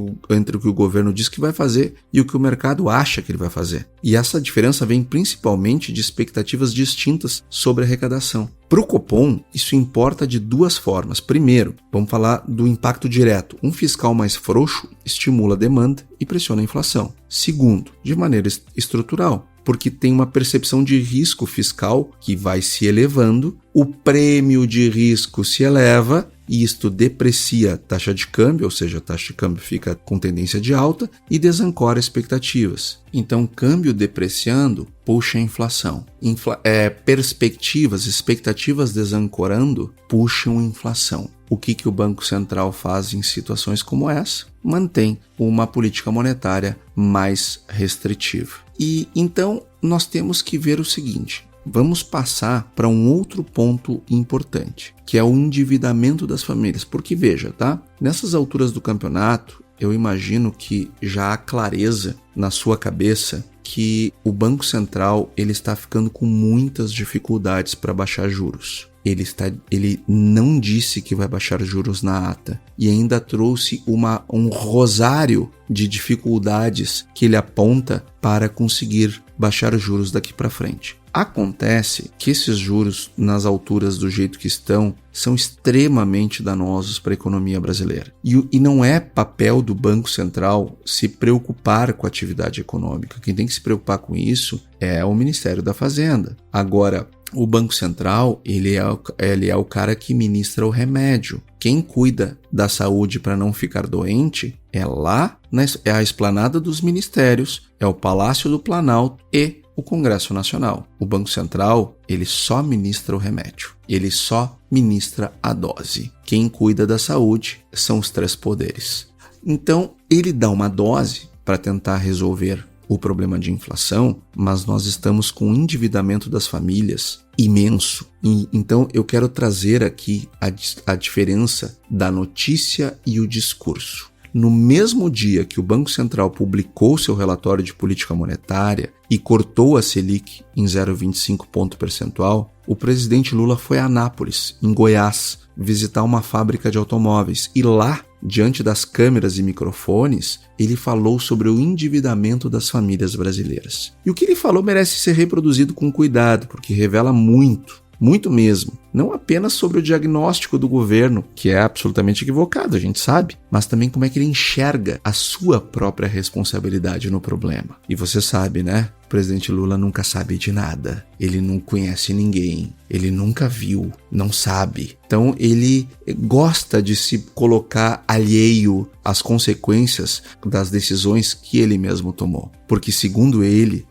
o que o governo diz que vai fazer e o que o mercado acha que ele vai fazer. E essa diferença vem principalmente de expectativas distintas sobre a arrecadação. Para o Copom, isso importa de duas formas. Primeiro, vamos falar do impacto direto. Um fiscal mais frouxo estimula a demanda e pressiona a inflação. Segundo, de maneira estrutural, porque tem uma percepção de risco fiscal que vai se elevando, o prêmio de risco se eleva e isto deprecia a taxa de câmbio, ou seja, a taxa de câmbio fica com tendência de alta e desancora expectativas. Então, câmbio depreciando puxa a inflação. Expectativas desancorando puxam a inflação. O que o Banco Central faz em situações como essa? Mantém uma política monetária mais restritiva. E então nós temos que ver o seguinte: vamos passar para um outro ponto importante, que é o endividamento das famílias. Porque veja, tá? Nessas alturas do campeonato, eu imagino que já há clareza na sua cabeça que o Banco Central ele está ficando com muitas dificuldades para baixar juros. Ele não disse que vai baixar juros na ata e ainda trouxe um rosário de dificuldades que ele aponta para conseguir baixar os juros daqui para frente. Acontece que esses juros, nas alturas do jeito que estão, são extremamente danosos para a economia brasileira. E não é papel do Banco Central se preocupar com a atividade econômica. Quem tem que se preocupar com isso é o Ministério da Fazenda. Agora, o Banco Central, ele é o cara que ministra o remédio. Quem cuida da saúde para não ficar doente é a esplanada dos ministérios, é o Palácio do Planalto e o Congresso Nacional. O Banco Central, ele só ministra o remédio. Ele só ministra a dose. Quem cuida da saúde são os três poderes. Então, ele dá uma dose para tentar resolver o problema de inflação, mas nós estamos com um endividamento das famílias imenso. E, então, eu quero trazer aqui a diferença da notícia e o discurso. No mesmo dia que o Banco Central publicou seu relatório de política monetária e cortou a Selic em 0,25 ponto percentual, o presidente Lula foi a Anápolis, em Goiás, visitar uma fábrica de automóveis. E lá, diante das câmeras e microfones, ele falou sobre o endividamento das famílias brasileiras. E o que ele falou merece ser reproduzido com cuidado, porque revela muito mesmo. Não apenas sobre o diagnóstico do governo, que é absolutamente equivocado, a gente sabe, mas também como é que ele enxerga a sua própria responsabilidade no problema. E você sabe, né? O presidente Lula nunca sabe de nada. Ele não conhece ninguém. Ele nunca viu, não sabe. Então ele gosta de se colocar alheio às consequências das decisões que ele mesmo tomou. Porque, segundo ele,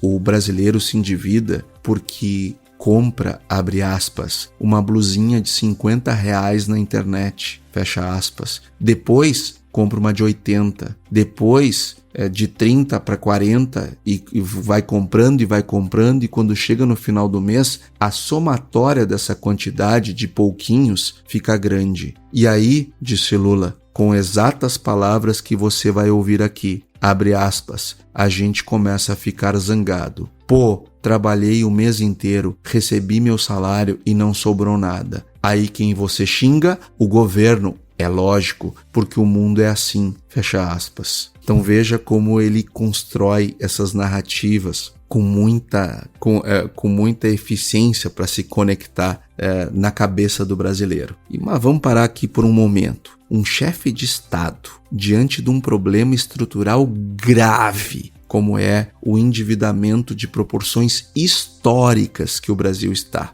o brasileiro se endivida porque compra, abre aspas, uma blusinha de R$50 na internet, fecha aspas. Depois compra uma de 80, depois de 30 para 40 e vai comprando e quando chega no final do mês, a somatória dessa quantidade de pouquinhos fica grande. E aí, disse Lula, com exatas palavras que você vai ouvir aqui, abre aspas, a gente começa a ficar zangado. Pô, trabalhei o mês inteiro, recebi meu salário e não sobrou nada. Aí quem você xinga? O governo. É lógico, porque o mundo é assim, fecha aspas. Então veja como ele constrói essas narrativas com muita eficiência para se conectar na cabeça do brasileiro. Mas vamos parar aqui por um momento. Um chefe de Estado, diante de um problema estrutural grave, como é o endividamento de proporções históricas que o Brasil está.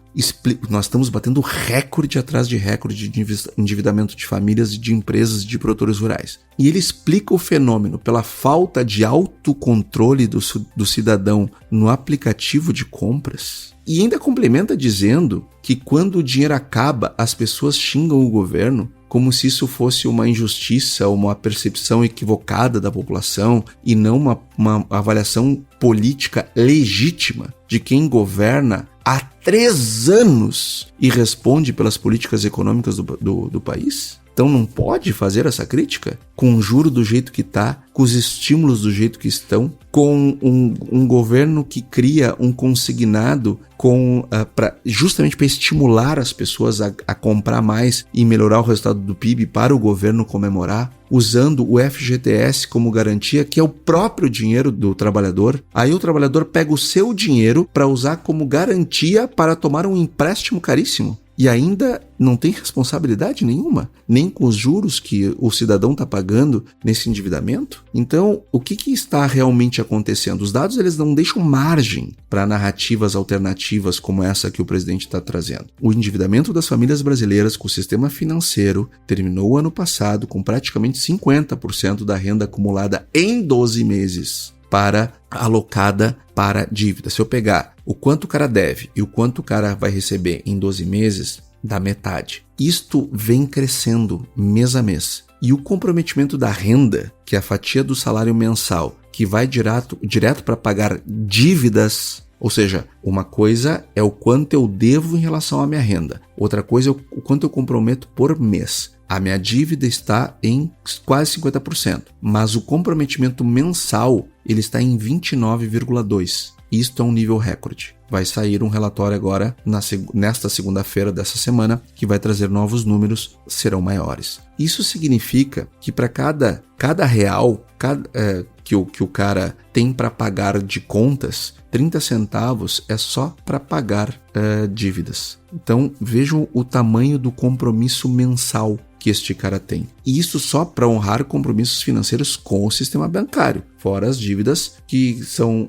Nós estamos batendo recorde atrás de recorde de endividamento de famílias e de empresas e de produtores rurais. E ele explica o fenômeno pela falta de autocontrole do cidadão no aplicativo de compras. E ainda complementa dizendo que quando o dinheiro acaba, as pessoas xingam o governo como se isso fosse uma injustiça, uma percepção equivocada da população e não uma avaliação política legítima de quem governa há 3 anos e responde pelas políticas econômicas do país? Então não pode fazer essa crítica? Com o juro do jeito que está, com os estímulos do jeito que estão, com um governo que cria um consignado justamente para estimular as pessoas a comprar mais e melhorar o resultado do PIB para o governo comemorar, usando o FGTS como garantia, que é o próprio dinheiro do trabalhador. Aí o trabalhador pega o seu dinheiro para usar como garantia para tomar um empréstimo caríssimo. e ainda não tem responsabilidade nenhuma, nem com os juros que o cidadão está pagando nesse endividamento. Então, o que está realmente acontecendo? Os dados eles não deixam margem para narrativas alternativas como essa que o presidente está trazendo. O endividamento das famílias brasileiras com o sistema financeiro terminou o ano passado com praticamente 50% da renda acumulada em 12 meses alocada para dívida. Se eu pegar o quanto o cara deve e o quanto o cara vai receber em 12 meses, dá metade. Isto vem crescendo mês a mês. E o comprometimento da renda, que é a fatia do salário mensal, que vai direto para pagar dívidas, ou seja, uma coisa é o quanto eu devo em relação à minha renda, outra coisa é o quanto eu comprometo por mês. A minha dívida está em quase 50%, mas o comprometimento mensal ele está em 29,2%. Isto é um nível recorde. Vai sair um relatório agora, nesta segunda-feira dessa semana, que vai trazer novos números, serão maiores. Isso significa que para cada real que o cara tem para pagar de contas, 30 centavos é só para pagar dívidas. Então vejam o tamanho do compromisso mensal que este cara tem. E isso só para honrar compromissos financeiros com o sistema bancário, fora as dívidas que são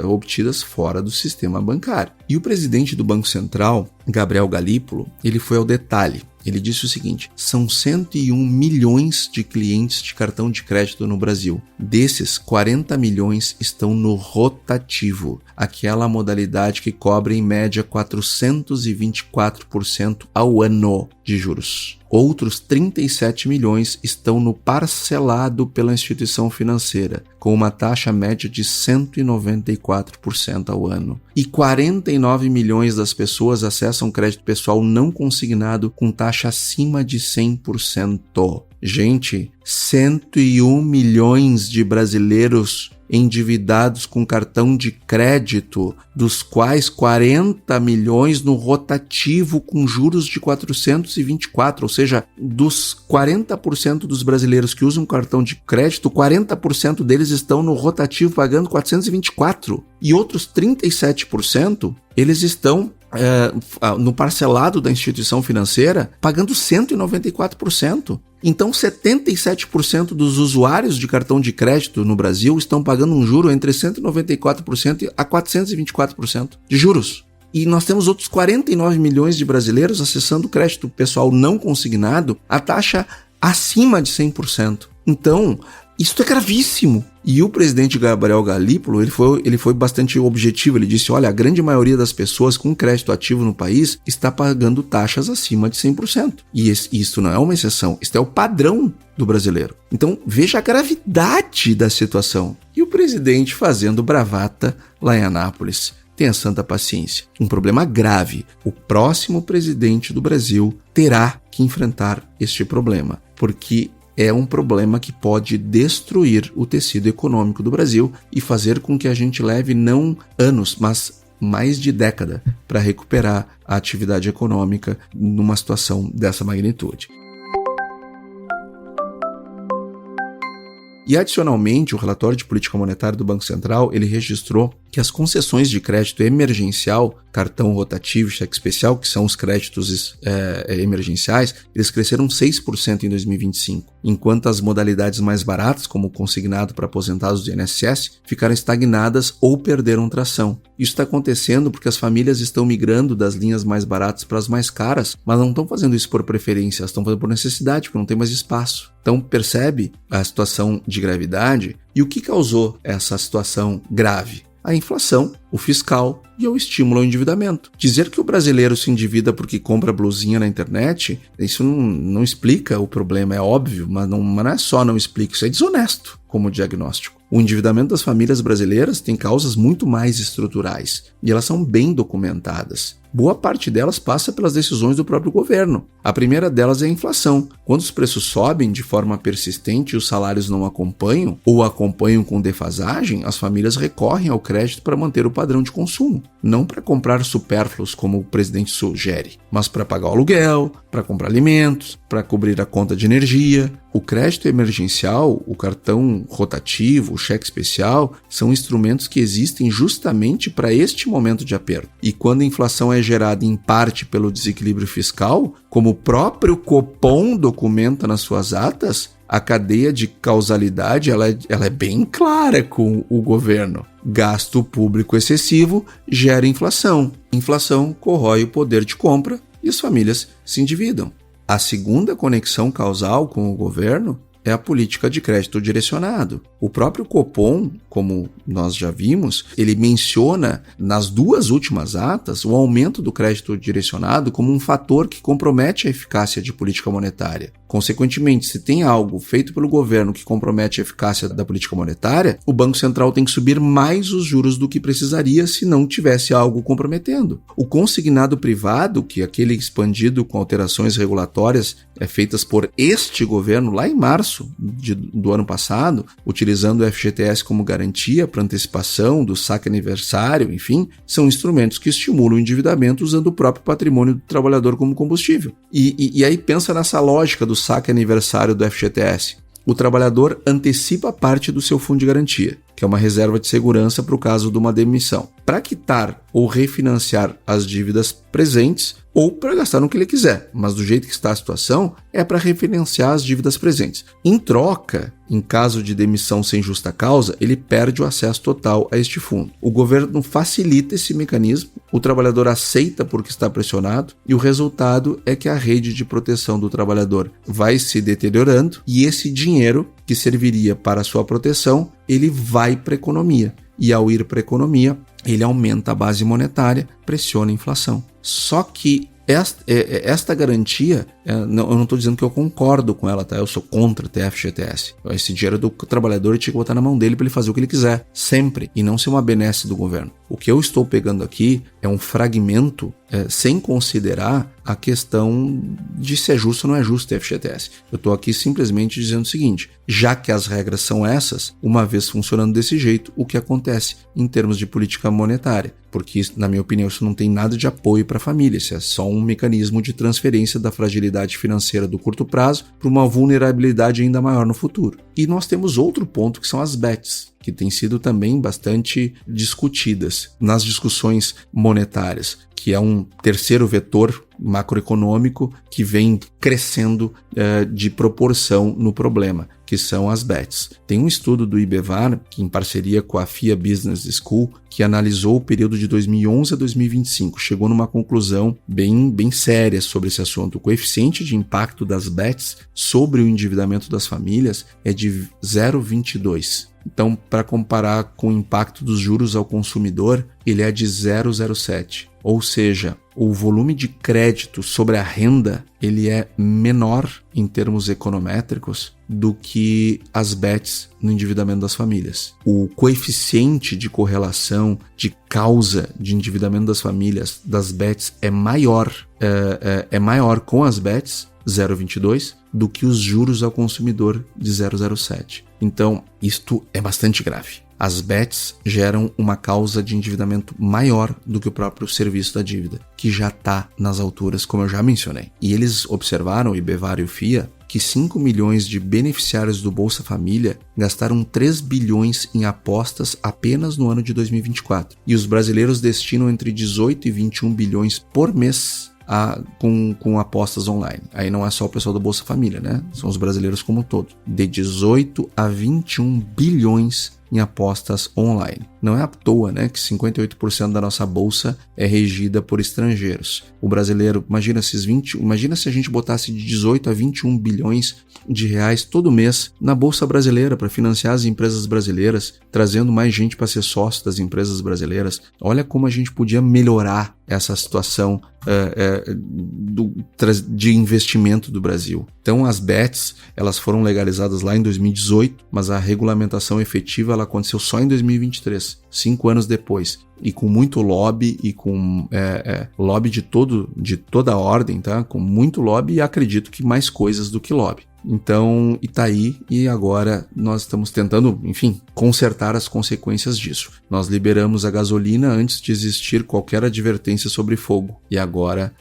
obtidas fora do sistema bancário. E o presidente do Banco Central, Gabriel Galípolo, ele foi ao detalhe. Ele disse o seguinte: são 101 milhões de clientes de cartão de crédito no Brasil. Desses, 40 milhões estão no rotativo, aquela modalidade que cobre em média 424% ao ano de juros. Outros 37 milhões estão no parcelado pela instituição financeira, com uma taxa média de 194% ao ano. E 49 milhões das pessoas acessam crédito pessoal não consignado com taxa acima de 100%. Gente, 101 milhões de brasileiros endividados com cartão de crédito, dos quais 40 milhões no rotativo com juros de 424, ou seja, dos 40% dos brasileiros que usam cartão de crédito, 40% deles estão no rotativo pagando 424 e outros 37% eles estão no parcelado da instituição financeira pagando 194%. Então, 77% dos usuários de cartão de crédito no Brasil estão pagando um juro entre 194% a 424% de juros. E nós temos outros 49 milhões de brasileiros acessando crédito pessoal não consignado a taxa acima de 100%. Então, isso é gravíssimo. E o presidente Gabriel Galípolo, ele foi bastante objetivo. Ele disse, olha, a grande maioria das pessoas com crédito ativo no país está pagando taxas acima de 100%. E isso não é uma exceção, isso é o padrão do brasileiro. Então, veja a gravidade da situação. E o presidente fazendo bravata lá em Anápolis. Tenha santa paciência. Um problema grave. O próximo presidente do Brasil terá que enfrentar este problema, porque é um problema que pode destruir o tecido econômico do Brasil e fazer com que a gente leve não anos, mas mais de década para recuperar a atividade econômica numa situação dessa magnitude. E, adicionalmente, o relatório de política monetária do Banco Central, ele registrou que as concessões de crédito emergencial, cartão rotativo e cheque especial, que são os créditos emergenciais, eles cresceram 6% em 2025, enquanto as modalidades mais baratas, como o consignado para aposentados do INSS, ficaram estagnadas ou perderam tração. Isso está acontecendo porque as famílias estão migrando das linhas mais baratas para as mais caras, mas não estão fazendo isso por preferência, elas estão fazendo por necessidade, porque não tem mais espaço. Então, percebe a situação de gravidade e o que causou essa situação grave? A inflação, o fiscal e o estímulo ao endividamento. Dizer que o brasileiro se endivida porque compra blusinha na internet, isso não explica o problema, é óbvio, mas não é só não explica, isso é desonesto como diagnóstico. O endividamento das famílias brasileiras tem causas muito mais estruturais e elas são bem documentadas. Boa parte delas passa pelas decisões do próprio governo. A primeira delas é a inflação. Quando os preços sobem de forma persistente e os salários não acompanham ou acompanham com defasagem, as famílias recorrem ao crédito para manter o padrão de consumo. Não para comprar supérfluos, como o presidente sugere, mas para pagar o aluguel, para comprar alimentos, para cobrir a conta de energia, O crédito emergencial, o cartão rotativo, o cheque especial, são instrumentos que existem justamente para este momento de aperto. E quando a inflação é gerada em parte pelo desequilíbrio fiscal, como o próprio Copom documenta nas suas atas, a cadeia de causalidade ela é bem clara com o governo. Gasto público excessivo gera inflação. Inflação corrói o poder de compra e as famílias se endividam. A segunda conexão causal com o governo é a política de crédito direcionado. O próprio Copom, como nós já vimos, ele menciona nas duas últimas atas o aumento do crédito direcionado como um fator que compromete a eficácia de política monetária. Consequentemente, se tem algo feito pelo governo que compromete a eficácia da política monetária, o Banco Central tem que subir mais os juros do que precisaria se não tivesse algo comprometendo. O consignado privado, que é aquele expandido com alterações regulatórias feitas por este governo lá em março do ano passado, utilizando o FGTS como garantia para antecipação do saque aniversário, enfim, são instrumentos que estimulam o endividamento usando o próprio patrimônio do trabalhador como combustível. E aí pensa nessa lógica do saque aniversário do FGTS. O trabalhador antecipa parte do seu fundo de garantia, que é uma reserva de segurança para o caso de uma demissão, para quitar ou refinanciar as dívidas presentes ou para gastar no que ele quiser, mas do jeito que está a situação, é para refinanciar as dívidas presentes. Em troca, em caso de demissão sem justa causa, ele perde o acesso total a este fundo. O governo facilita esse mecanismo, o trabalhador aceita porque está pressionado e o resultado é que a rede de proteção do trabalhador vai se deteriorando e esse dinheiro que serviria para a sua proteção, ele vai para a economia. E ao ir para a economia, ele aumenta a base monetária, pressiona a inflação. Só que esta garantia, eu não estou dizendo que eu concordo com ela, tá? Eu sou contra ter FGTS. Esse dinheiro do trabalhador ele tinha que botar na mão dele para ele fazer o que ele quiser, sempre, e não ser uma benesse do governo. O que eu estou pegando aqui é um fragmento sem considerar a questão de se é justo ou não é justo ter FGTS. Eu estou aqui simplesmente dizendo o seguinte, já que as regras são essas, uma vez funcionando desse jeito, o que acontece em termos de política monetária? Porque, na minha opinião, isso não tem nada de apoio para a família, isso é só um mecanismo de transferência da fragilidade financeira do curto prazo para uma vulnerabilidade ainda maior no futuro. E nós temos outro ponto que são as bets, que têm sido também bastante discutidas nas discussões monetárias, que é um terceiro vetor macroeconômico que vem crescendo de proporção no problema, que são as bets. Tem um estudo do IBEVAR, que em parceria com a FIA Business School, que analisou o período de 2011 a 2025, chegou numa conclusão bem séria sobre esse assunto. O coeficiente de impacto das bets sobre o endividamento das famílias é de 0,22. Então, para comparar com o impacto dos juros ao consumidor, ele é de 0,07. Ou seja, o volume de crédito sobre a renda ele é menor em termos econométricos do que as bets no endividamento das famílias. O coeficiente de correlação de causa de endividamento das famílias das bets é maior com as bets 0,22 do que os juros ao consumidor de 0,07. Então, isto é bastante grave. As bets geram uma causa de endividamento maior do que o próprio serviço da dívida, que já está nas alturas, como eu já mencionei. E eles observaram, o IBEVAR e o FIA, que 5 milhões de beneficiários do Bolsa Família gastaram 3 bilhões em apostas apenas no ano de 2024. E os brasileiros destinam entre 18 e 21 bilhões por mês com apostas online. Aí não é só o pessoal da Bolsa Família, né? São os brasileiros como um todo. De 18 a 21 bilhões em apostas online. Não é à toa, né, que 58% da nossa bolsa é regida por estrangeiros. O brasileiro, imagina se a gente botasse de 18 a 21 bilhões de reais todo mês na bolsa brasileira para financiar as empresas brasileiras, trazendo mais gente para ser sócio das empresas brasileiras. Olha como a gente podia melhorar essa situação de investimento do Brasil. Então as bets, elas foram legalizadas lá em 2018, mas a regulamentação efetiva ela aconteceu só em 2023, 5 anos depois, e com muito lobby e com lobby de toda a ordem, tá? Com muito lobby e acredito que mais coisas do que lobby. Então, e tá aí, e agora nós estamos tentando, enfim, consertar as consequências disso. Nós liberamos a gasolina antes de existir qualquer advertência sobre fogo, e agora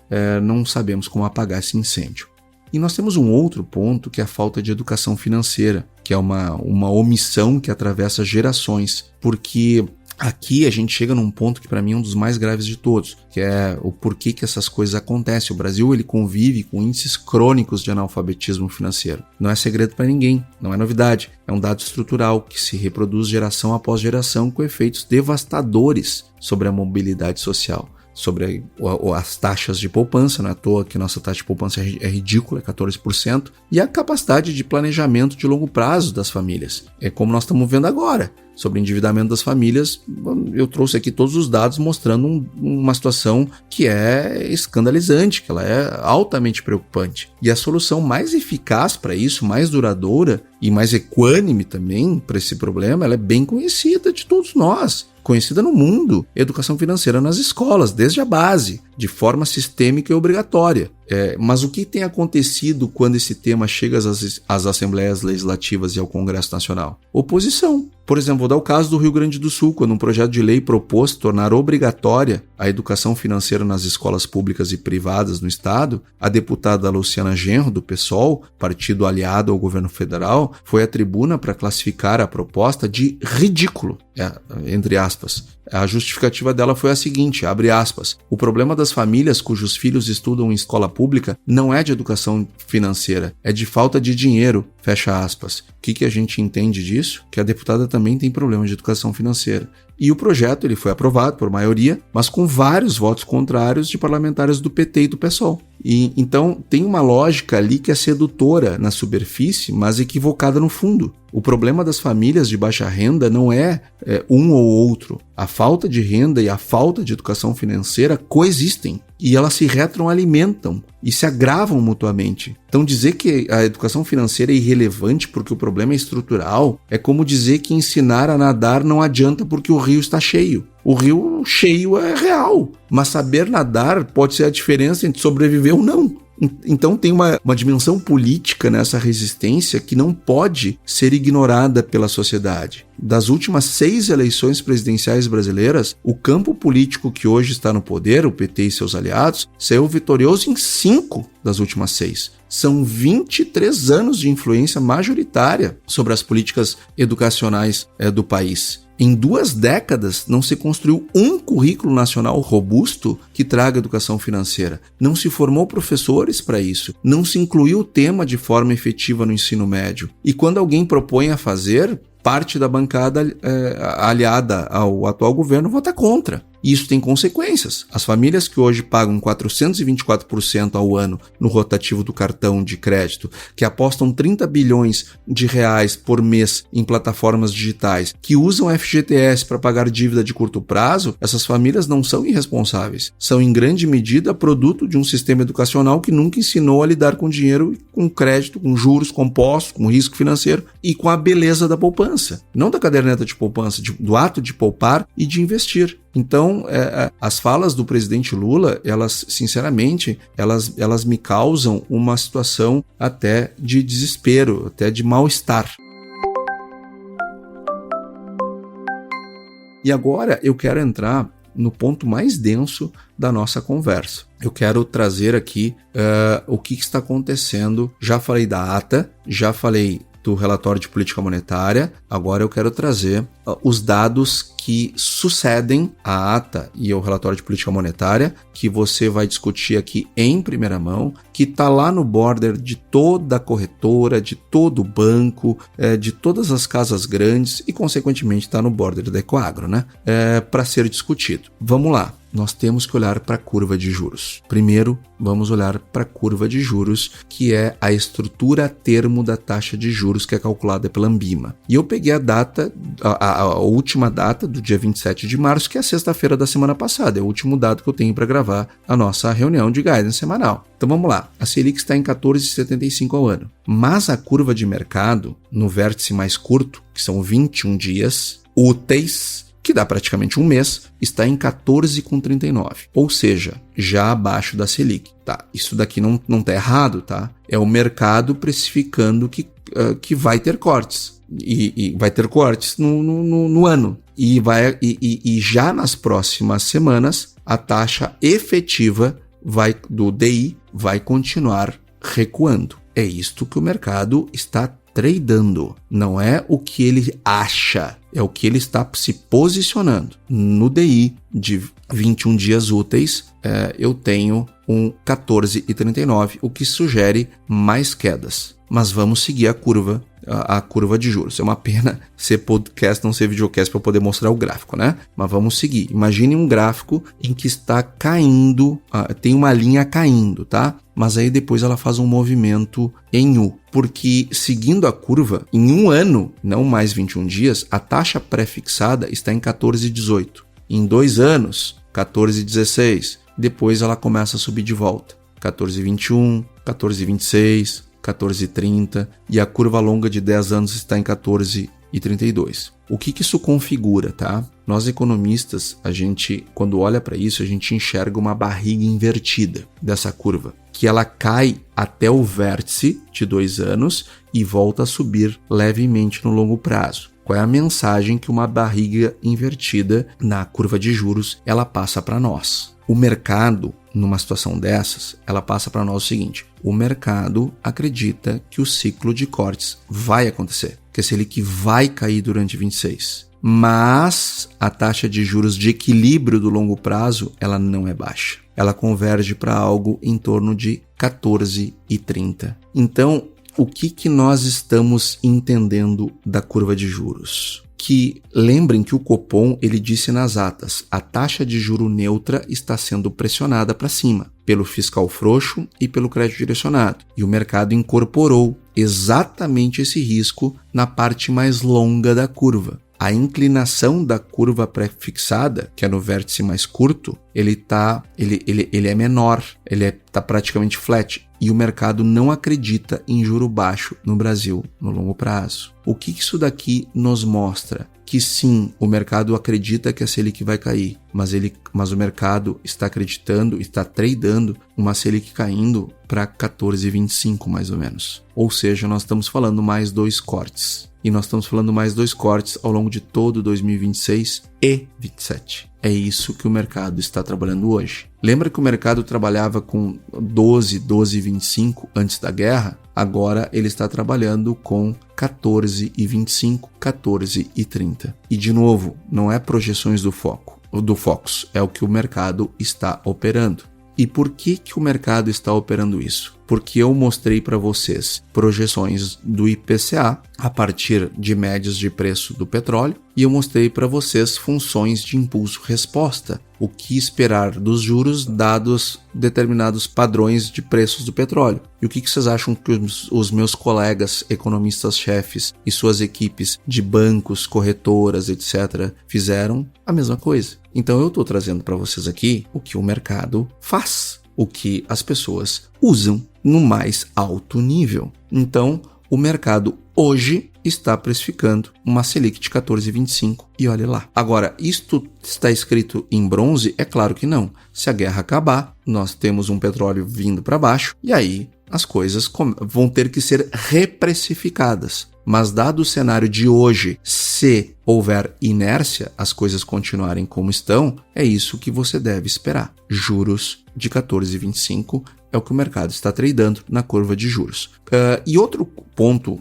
não sabemos como apagar esse incêndio. E nós temos um outro ponto que é a falta de educação financeira, que é uma omissão que atravessa gerações, porque aqui a gente chega num ponto que para mim é um dos mais graves de todos, que é o porquê que essas coisas acontecem. O Brasil ele convive com índices crônicos de analfabetismo financeiro. Não é segredo para ninguém, não é novidade. É um dado estrutural que se reproduz geração após geração com efeitos devastadores sobre a mobilidade social, sobre as taxas de poupança, não é à toa que nossa taxa de poupança é ridícula, é 14%, e a capacidade de planejamento de longo prazo das famílias. É como nós estamos vendo agora. Sobre o endividamento das famílias, eu trouxe aqui todos os dados mostrando uma situação que é escandalizante, que ela é altamente preocupante. E a solução mais eficaz para isso, mais duradoura e mais equânime também para esse problema, ela é bem conhecida de todos nós, conhecida no mundo: educação financeira nas escolas, desde a base, de forma sistêmica e obrigatória. Mas o que tem acontecido quando esse tema chega às Assembleias Legislativas e ao Congresso Nacional? Oposição. Por exemplo, vou dar o caso do Rio Grande do Sul, quando um projeto de lei propôs tornar obrigatória a educação financeira nas escolas públicas e privadas no estado, a deputada Luciana Genro, do PSOL, partido aliado ao governo federal, foi à tribuna para classificar a proposta de ridículo, entre aspas. A justificativa dela foi a seguinte, abre aspas: o problema das famílias cujos filhos estudam em escola pública não é de educação financeira, é de falta de dinheiro, fecha aspas. O que a gente entende disso? Que a deputada também tem problema de educação financeira. E o projeto ele foi aprovado por maioria, mas com vários votos contrários de parlamentares do PT e do PSOL. E então tem uma lógica ali que é sedutora na superfície, mas equivocada no fundo. O problema das famílias de baixa renda não é um ou outro. A falta de renda e a falta de educação financeira coexistem e elas se retroalimentam e se agravam mutuamente. Então dizer que a educação financeira é irrelevante porque o problema é estrutural é como dizer que ensinar a nadar não adianta porque o rio está cheio. O rio cheio é real, mas saber nadar pode ser a diferença entre sobreviver ou não. Então tem uma dimensão política nessa resistência que não pode ser ignorada pela sociedade. Das últimas 6 eleições presidenciais brasileiras, o campo político que hoje está no poder, o PT e seus aliados, saiu vitorioso em 5 das últimas 6. São 23 anos de influência majoritária sobre as políticas educacionais do país. Em 2 décadas, não se construiu um currículo nacional robusto que traga educação financeira. Não se formou professores para isso. Não se incluiu o tema de forma efetiva no ensino médio. E quando alguém propõe a fazer, parte da bancada aliada ao atual governo vota contra. E isso tem consequências. As famílias que hoje pagam 424% ao ano no rotativo do cartão de crédito, que apostam 30 bilhões de reais por mês em plataformas digitais, que usam FGTS para pagar dívida de curto prazo, essas famílias não são irresponsáveis. São, em grande medida, produto de um sistema educacional que nunca ensinou a lidar com dinheiro, com crédito, com juros compostos, com risco financeiro e com a beleza da poupança. Não da caderneta de poupança, do ato de poupar e de investir. Então, as falas do presidente Lula, elas, sinceramente, elas me causam uma situação até de desespero, até de mal-estar. E agora eu quero entrar no ponto mais denso da nossa conversa. Eu quero trazer aqui o que está acontecendo. Já falei da ata, já falei do relatório de política monetária, agora eu quero trazer os dados que sucedem a ata e ao relatório de política monetária, que você vai discutir aqui em primeira mão, que está lá no border de toda a corretora, de todo o banco, de todas as casas grandes e, consequentemente, está no border da Ecoagro, né? Para ser discutido. Vamos lá. Nós temos que olhar para a curva de juros. Primeiro, vamos olhar para a curva de juros, que é a estrutura a termo da taxa de juros que é calculada pela Anbima. E eu peguei a data, a última data do dia 27 de março, que é a sexta-feira da semana passada. É o último dado que eu tenho para gravar a nossa reunião de guidance semanal. Então vamos lá. A Selic está em 14,75 ao ano. Mas a curva de mercado, no vértice mais curto, que são 21 dias úteis, que dá praticamente um mês, está em 14,39, ou seja, já abaixo da Selic. Tá, isso daqui não está errado, tá? É o mercado precificando que vai ter cortes, e vai ter cortes no ano. E já nas próximas semanas, a taxa efetiva do DI vai continuar recuando. É isto que o mercado está tradando. Não é o que ele acha, é o que ele está se posicionando. No DI de 21 dias úteis, eu tenho um 14,39, o que sugere mais quedas. Mas vamos seguir a curva de juros. É uma pena ser podcast, não ser videocast para poder mostrar o gráfico, né? Mas vamos seguir. Imagine um gráfico em que está caindo, tem uma linha caindo, tá? Mas aí depois ela faz um movimento em U, porque seguindo a curva, em um ano, não mais 21 dias, a taxa pré-fixada está em 14,18. Em 2 anos, 14,16. Depois ela começa a subir de volta. 14,21, 14,26, 14,30 e a curva longa de 10 anos está em 14,32. O que isso configura, tá? Nós economistas, quando olha para isso, a gente enxerga uma barriga invertida dessa curva, que ela cai até o vértice de 2 anos e volta a subir levemente no longo prazo. Qual é a mensagem que uma barriga invertida na curva de juros ela passa para nós? O mercado, numa situação dessas, ela passa para nós o seguinte: o mercado acredita que o ciclo de cortes vai acontecer, que a Selic vai cair durante 26. Mas a taxa de juros de equilíbrio do longo prazo, ela não é baixa. Ela converge para algo em torno de 14,30. Então, o que nós estamos entendendo da curva de juros? Que lembrem que o Copom ele disse nas atas, a taxa de juro neutra está sendo pressionada para cima pelo fiscal frouxo e pelo crédito direcionado. E o mercado incorporou exatamente esse risco na parte mais longa da curva. A inclinação da curva pré-fixada, que é no vértice mais curto, ele é menor, ele está praticamente flat. E o mercado não acredita em juro baixo no Brasil no longo prazo. O que isso daqui nos mostra? Que sim, o mercado acredita que a Selic vai cair, mas o mercado está acreditando, está tradando uma Selic caindo para 14,25 mais ou menos. Ou seja, nós estamos falando mais 2 cortes. E nós estamos falando mais 2 cortes ao longo de todo 2026 e 27. É isso que o mercado está trabalhando hoje. Lembra que o mercado trabalhava com 12,25 antes da guerra? Agora ele está trabalhando com 14,25, 14,30. E de novo, não é projeções do Focus, é o que o mercado está operando. E por que o mercado está operando isso? Porque eu mostrei para vocês projeções do IPCA a partir de médias de preço do petróleo e eu mostrei para vocês funções de impulso-resposta, o que esperar dos juros dados determinados padrões de preços do petróleo. E o que vocês acham que os meus colegas economistas-chefes e suas equipes de bancos, corretoras, etc. fizeram? A mesma coisa. Então eu estou trazendo para vocês aqui o que o mercado faz, o que as pessoas usam no mais alto nível. Então, o mercado hoje está precificando uma Selic de 14,25 e olha lá. Agora, isto está escrito em bronze? É claro que não. Se a guerra acabar, nós temos um petróleo vindo para baixo e aí as coisas vão ter que ser reprecificadas. Mas dado o cenário de hoje, se houver inércia, as coisas continuarem como estão, é isso que você deve esperar. Juros de 14,25 é o que o mercado está tradando na curva de juros. E outro ponto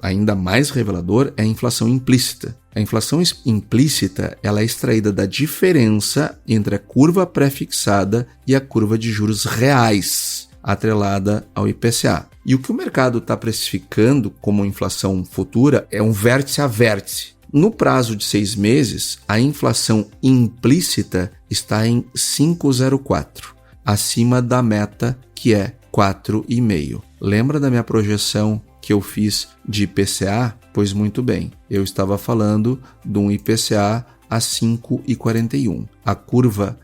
ainda mais revelador é a inflação implícita. A inflação implícita ela é extraída da diferença entre a curva pré-fixada e a curva de juros reais, atrelada ao IPCA. E o que o mercado está precificando como inflação futura é um vértice a vértice. No prazo de 6 meses, a inflação implícita está em 5,04, acima da meta que é 4,5. Lembra da minha projeção que eu fiz de IPCA? Pois muito bem, eu estava falando de um IPCA a 5,41.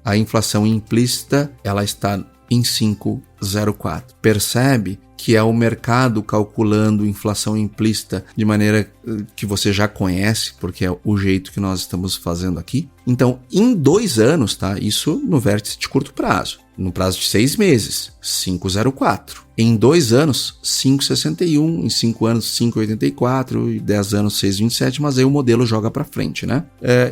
A inflação implícita, ela está em 5,04. Percebe que é o mercado calculando inflação implícita de maneira que você já conhece, porque é o jeito que nós estamos fazendo aqui. Então, em 2 anos, tá? Isso no vértice de curto prazo. No prazo de 6 meses, 5,04. Em 2 anos, 5,61. Em 5 anos, 5,84. Em 10 anos, 6,27. Mas aí o modelo joga para frente, né?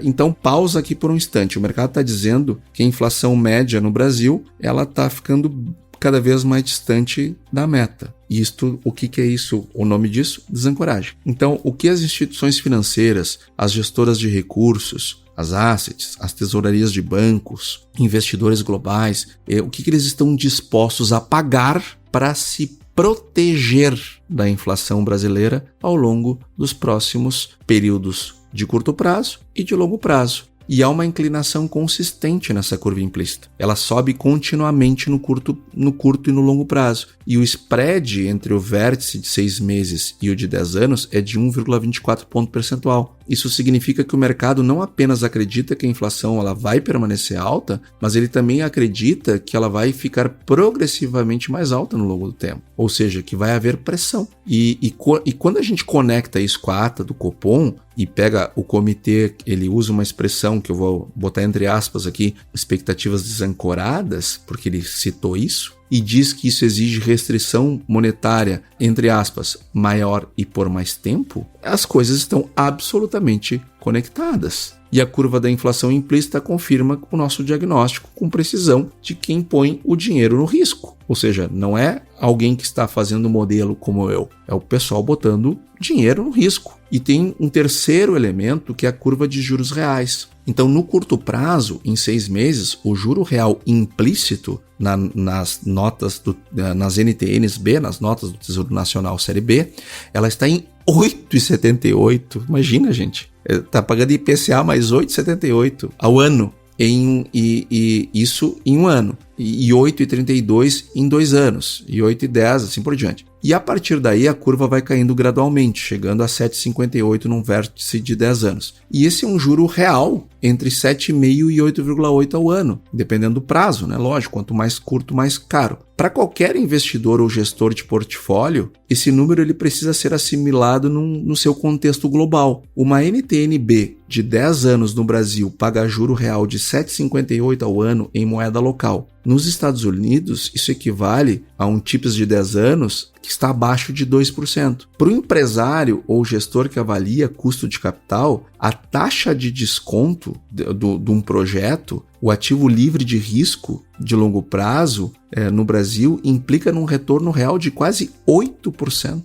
Então, pausa aqui por um instante. O mercado está dizendo que a inflação média no Brasil ela está ficando cada vez mais distante da meta. Isto, o que é isso? O nome disso? Desancoragem. Então, o que as instituições financeiras, as gestoras de recursos, as assets, as tesourarias de bancos, investidores globais, o que eles estão dispostos a pagar para se proteger da inflação brasileira ao longo dos próximos períodos de curto prazo e de longo prazo. E há uma inclinação consistente nessa curva implícita. Ela sobe continuamente no curto e no longo prazo. E o spread entre o vértice de 6 meses e o de 10 anos é de 1,24 ponto percentual. Isso significa que o mercado não apenas acredita que a inflação ela vai permanecer alta, mas ele também acredita que ela vai ficar progressivamente mais alta no longo do tempo. Ou seja, que vai haver pressão. E quando a gente conecta isso com a ata do Copom e pega o comitê, ele usa uma expressão que eu vou botar entre aspas aqui, expectativas desancoradas, porque ele citou isso, e diz que isso exige restrição monetária, entre aspas, maior e por mais tempo, as coisas estão absolutamente conectadas. E a curva da inflação implícita confirma o nosso diagnóstico com precisão de quem põe o dinheiro no risco. Ou seja, não é alguém que está fazendo modelo como eu, é o pessoal botando dinheiro no risco. E tem um terceiro elemento que é a curva de juros reais. Então, no curto prazo, em 6 meses, o juro real implícito nas notas, nas NTNs-B, nas notas do Tesouro Nacional Série B, ela está em 8,78. Imagina, gente. Está pagando IPCA mais 8,78 ao ano. Isso em um ano. E 8,32 em 2 anos. E 8,10, assim por diante. E a partir daí a curva vai caindo gradualmente, chegando a 7,58 num vértice de 10 anos. E esse é um juro real entre 7,5 e 8,8 ao ano, dependendo do prazo, né? Lógico, quanto mais curto, mais caro. Para qualquer investidor ou gestor de portfólio, esse número ele precisa ser assimilado no seu contexto global. Uma NTN-B de 10 anos no Brasil paga juro real de 7,58 ao ano em moeda local. Nos Estados Unidos, isso equivale a um TIPS de 10 anos que está abaixo de 2%. Para o empresário ou gestor que avalia custo de capital, a taxa de desconto de um projeto, o ativo livre de risco de longo prazo no Brasil, implica num retorno real de quase 8%.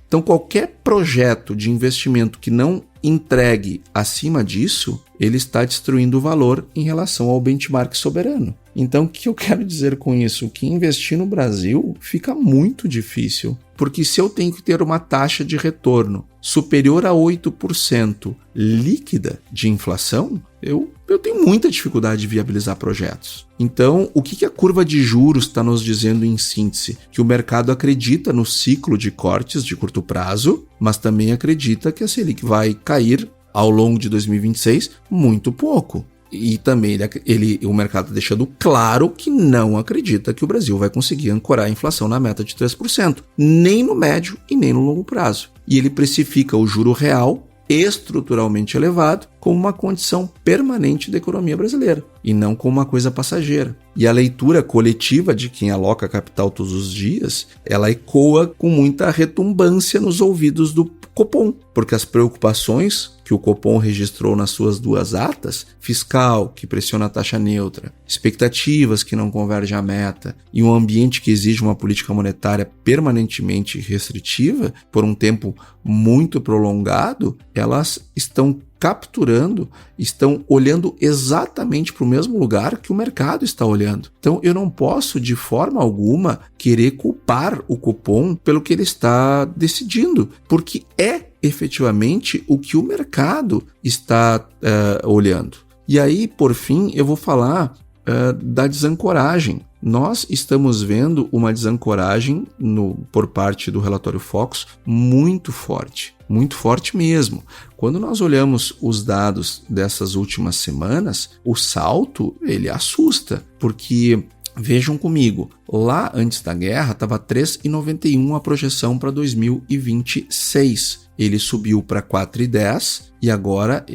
Então, qualquer projeto de investimento que não entregue acima disso, ele está destruindo o valor em relação ao benchmark soberano. Então, o que eu quero dizer com isso? Que investir no Brasil fica muito difícil, porque se eu tenho que ter uma taxa de retorno superior a 8% líquida de inflação, eu tenho muita dificuldade de viabilizar projetos. Então, o que a curva de juros está nos dizendo em síntese? Que o mercado acredita no ciclo de cortes de curto prazo, mas também acredita que a Selic vai cair ao longo de 2026 muito pouco. E também o mercado deixando claro que não acredita que o Brasil vai conseguir ancorar a inflação na meta de 3%, nem no médio e nem no longo prazo. E ele precifica o juro real estruturalmente elevado como uma condição permanente da economia brasileira e não como uma coisa passageira. E a leitura coletiva de quem aloca capital todos os dias, ela ecoa com muita retumbância nos ouvidos do Copom, porque as preocupações que o Copom registrou nas suas 2 atas, fiscal, que pressiona a taxa neutra, expectativas que não convergem à meta e um ambiente que exige uma política monetária permanentemente restritiva por um tempo muito prolongado, elas estão capturando, estão olhando exatamente para o mesmo lugar que o mercado está olhando. Então, eu não posso, de forma alguma, querer culpar o Copom pelo que ele está decidindo, porque é efetivamente o que o mercado está olhando. E aí, por fim, eu vou falar da desancoragem. Nós estamos vendo uma desancoragem por parte do relatório Focus muito forte mesmo. Quando nós olhamos os dados dessas últimas semanas, o salto ele assusta, porque vejam comigo, lá antes da guerra estava 3,91 a projeção para 2026. Ele subiu para 4,10 e agora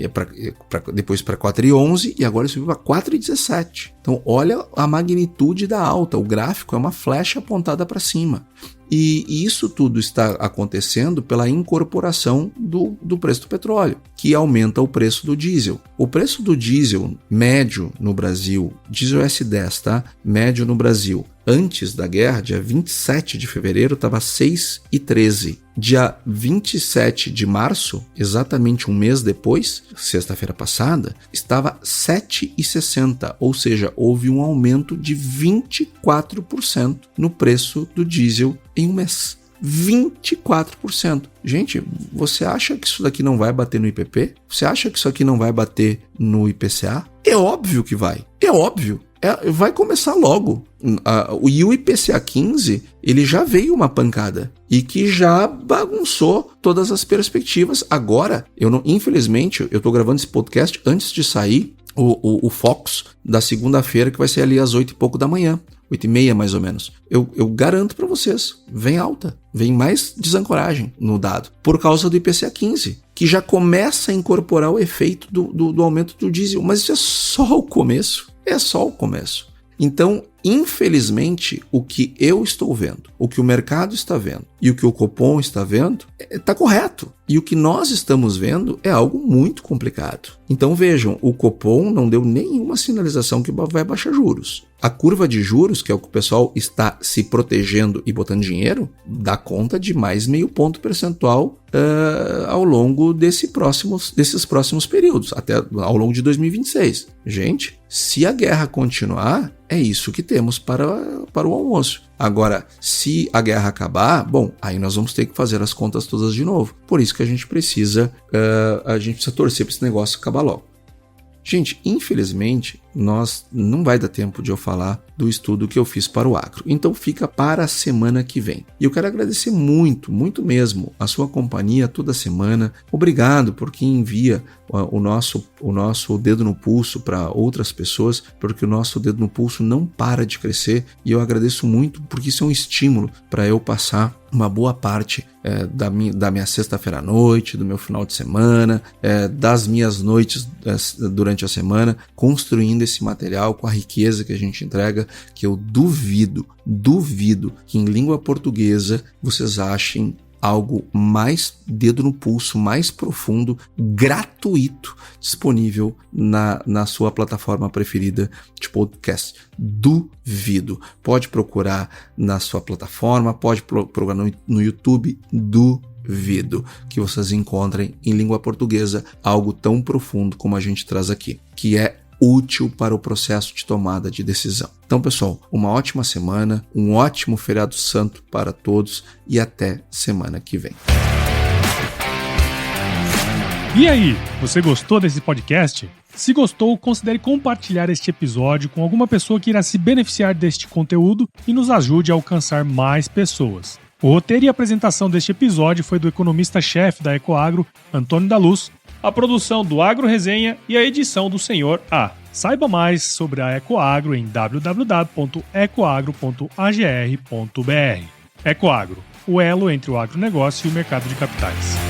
depois para 4,11 e agora subiu para 4,17. Então olha a magnitude da alta, o gráfico é uma flecha apontada para cima. E isso tudo está acontecendo pela incorporação do preço do petróleo, que aumenta o preço do diesel. O preço do diesel médio no Brasil, diesel S10, tá? Médio no Brasil, Antes da guerra, dia 27 de fevereiro, estava 6,13. Dia 27 de março, exatamente um mês depois, sexta-feira passada, estava 7,60, ou seja, houve um aumento de 24% no preço do diesel em um mês. 24%. Gente, você acha que isso daqui não vai bater no IPP? Você acha que isso aqui não vai bater no IPCA? É óbvio que vai. É óbvio. Vai começar logo. E o IPCA 15, ele já veio uma pancada e que já bagunçou todas as perspectivas. Agora, infelizmente, eu estou gravando esse podcast antes de sair o Focus da segunda-feira, que vai ser ali às 8 e pouco da manhã. 8h30 mais ou menos. Eu garanto para vocês, vem alta, vem mais desancoragem no dado, por causa do IPCA 15, que já começa a incorporar o efeito do aumento do diesel, mas isso é só o começo, Então, infelizmente, o que eu estou vendo, o que o mercado está vendo e o que o Copom está vendo está correto. E o que nós estamos vendo é algo muito complicado. Então vejam, o Copom não deu nenhuma sinalização que vai baixar juros. A curva de juros, que é o que o pessoal está se protegendo e botando dinheiro, dá conta de mais 0,5 ponto percentual ao longo desses próximos períodos, até ao longo de 2026. Gente, se a guerra continuar, é isso que temos para o almoço. Agora, se a guerra acabar, bom, aí nós vamos ter que fazer as contas todas de novo. Por isso que a gente precisa torcer para esse negócio acabar logo. Gente, infelizmente, não vai dar tempo de eu falar do estudo que eu fiz para o agro. Então fica para a semana que vem. E eu quero agradecer muito, muito mesmo a sua companhia toda semana. Obrigado por quem envia o nosso dedo no pulso para outras pessoas, porque o nosso dedo no pulso não para de crescer. E eu agradeço muito porque isso é um estímulo para eu passar uma boa parte da minha sexta-feira à noite, do meu final de semana, das minhas noites durante a semana, construindo esse material com a riqueza que a gente entrega, que eu duvido que em língua portuguesa vocês achem algo mais dedo no pulso, mais profundo, gratuito, disponível na sua plataforma preferida de podcast. Duvido. Pode procurar na sua plataforma, pode procurar no YouTube. Duvido que vocês encontrem em língua portuguesa algo tão profundo como a gente traz aqui, que é útil para o processo de tomada de decisão. Então, pessoal, uma ótima semana, um ótimo feriado santo para todos e até semana que vem. E aí, você gostou desse podcast? Se gostou, considere compartilhar este episódio com alguma pessoa que irá se beneficiar deste conteúdo e nos ajude a alcançar mais pessoas. O roteiro e apresentação deste episódio foi do economista-chefe da Ecoagro, Antônio da Luz, a produção do Agro Resenha e a edição do Senhor A. Saiba mais sobre a Ecoagro em www.ecoagro.agr.br. Ecoagro, o elo entre o agronegócio e o mercado de capitais.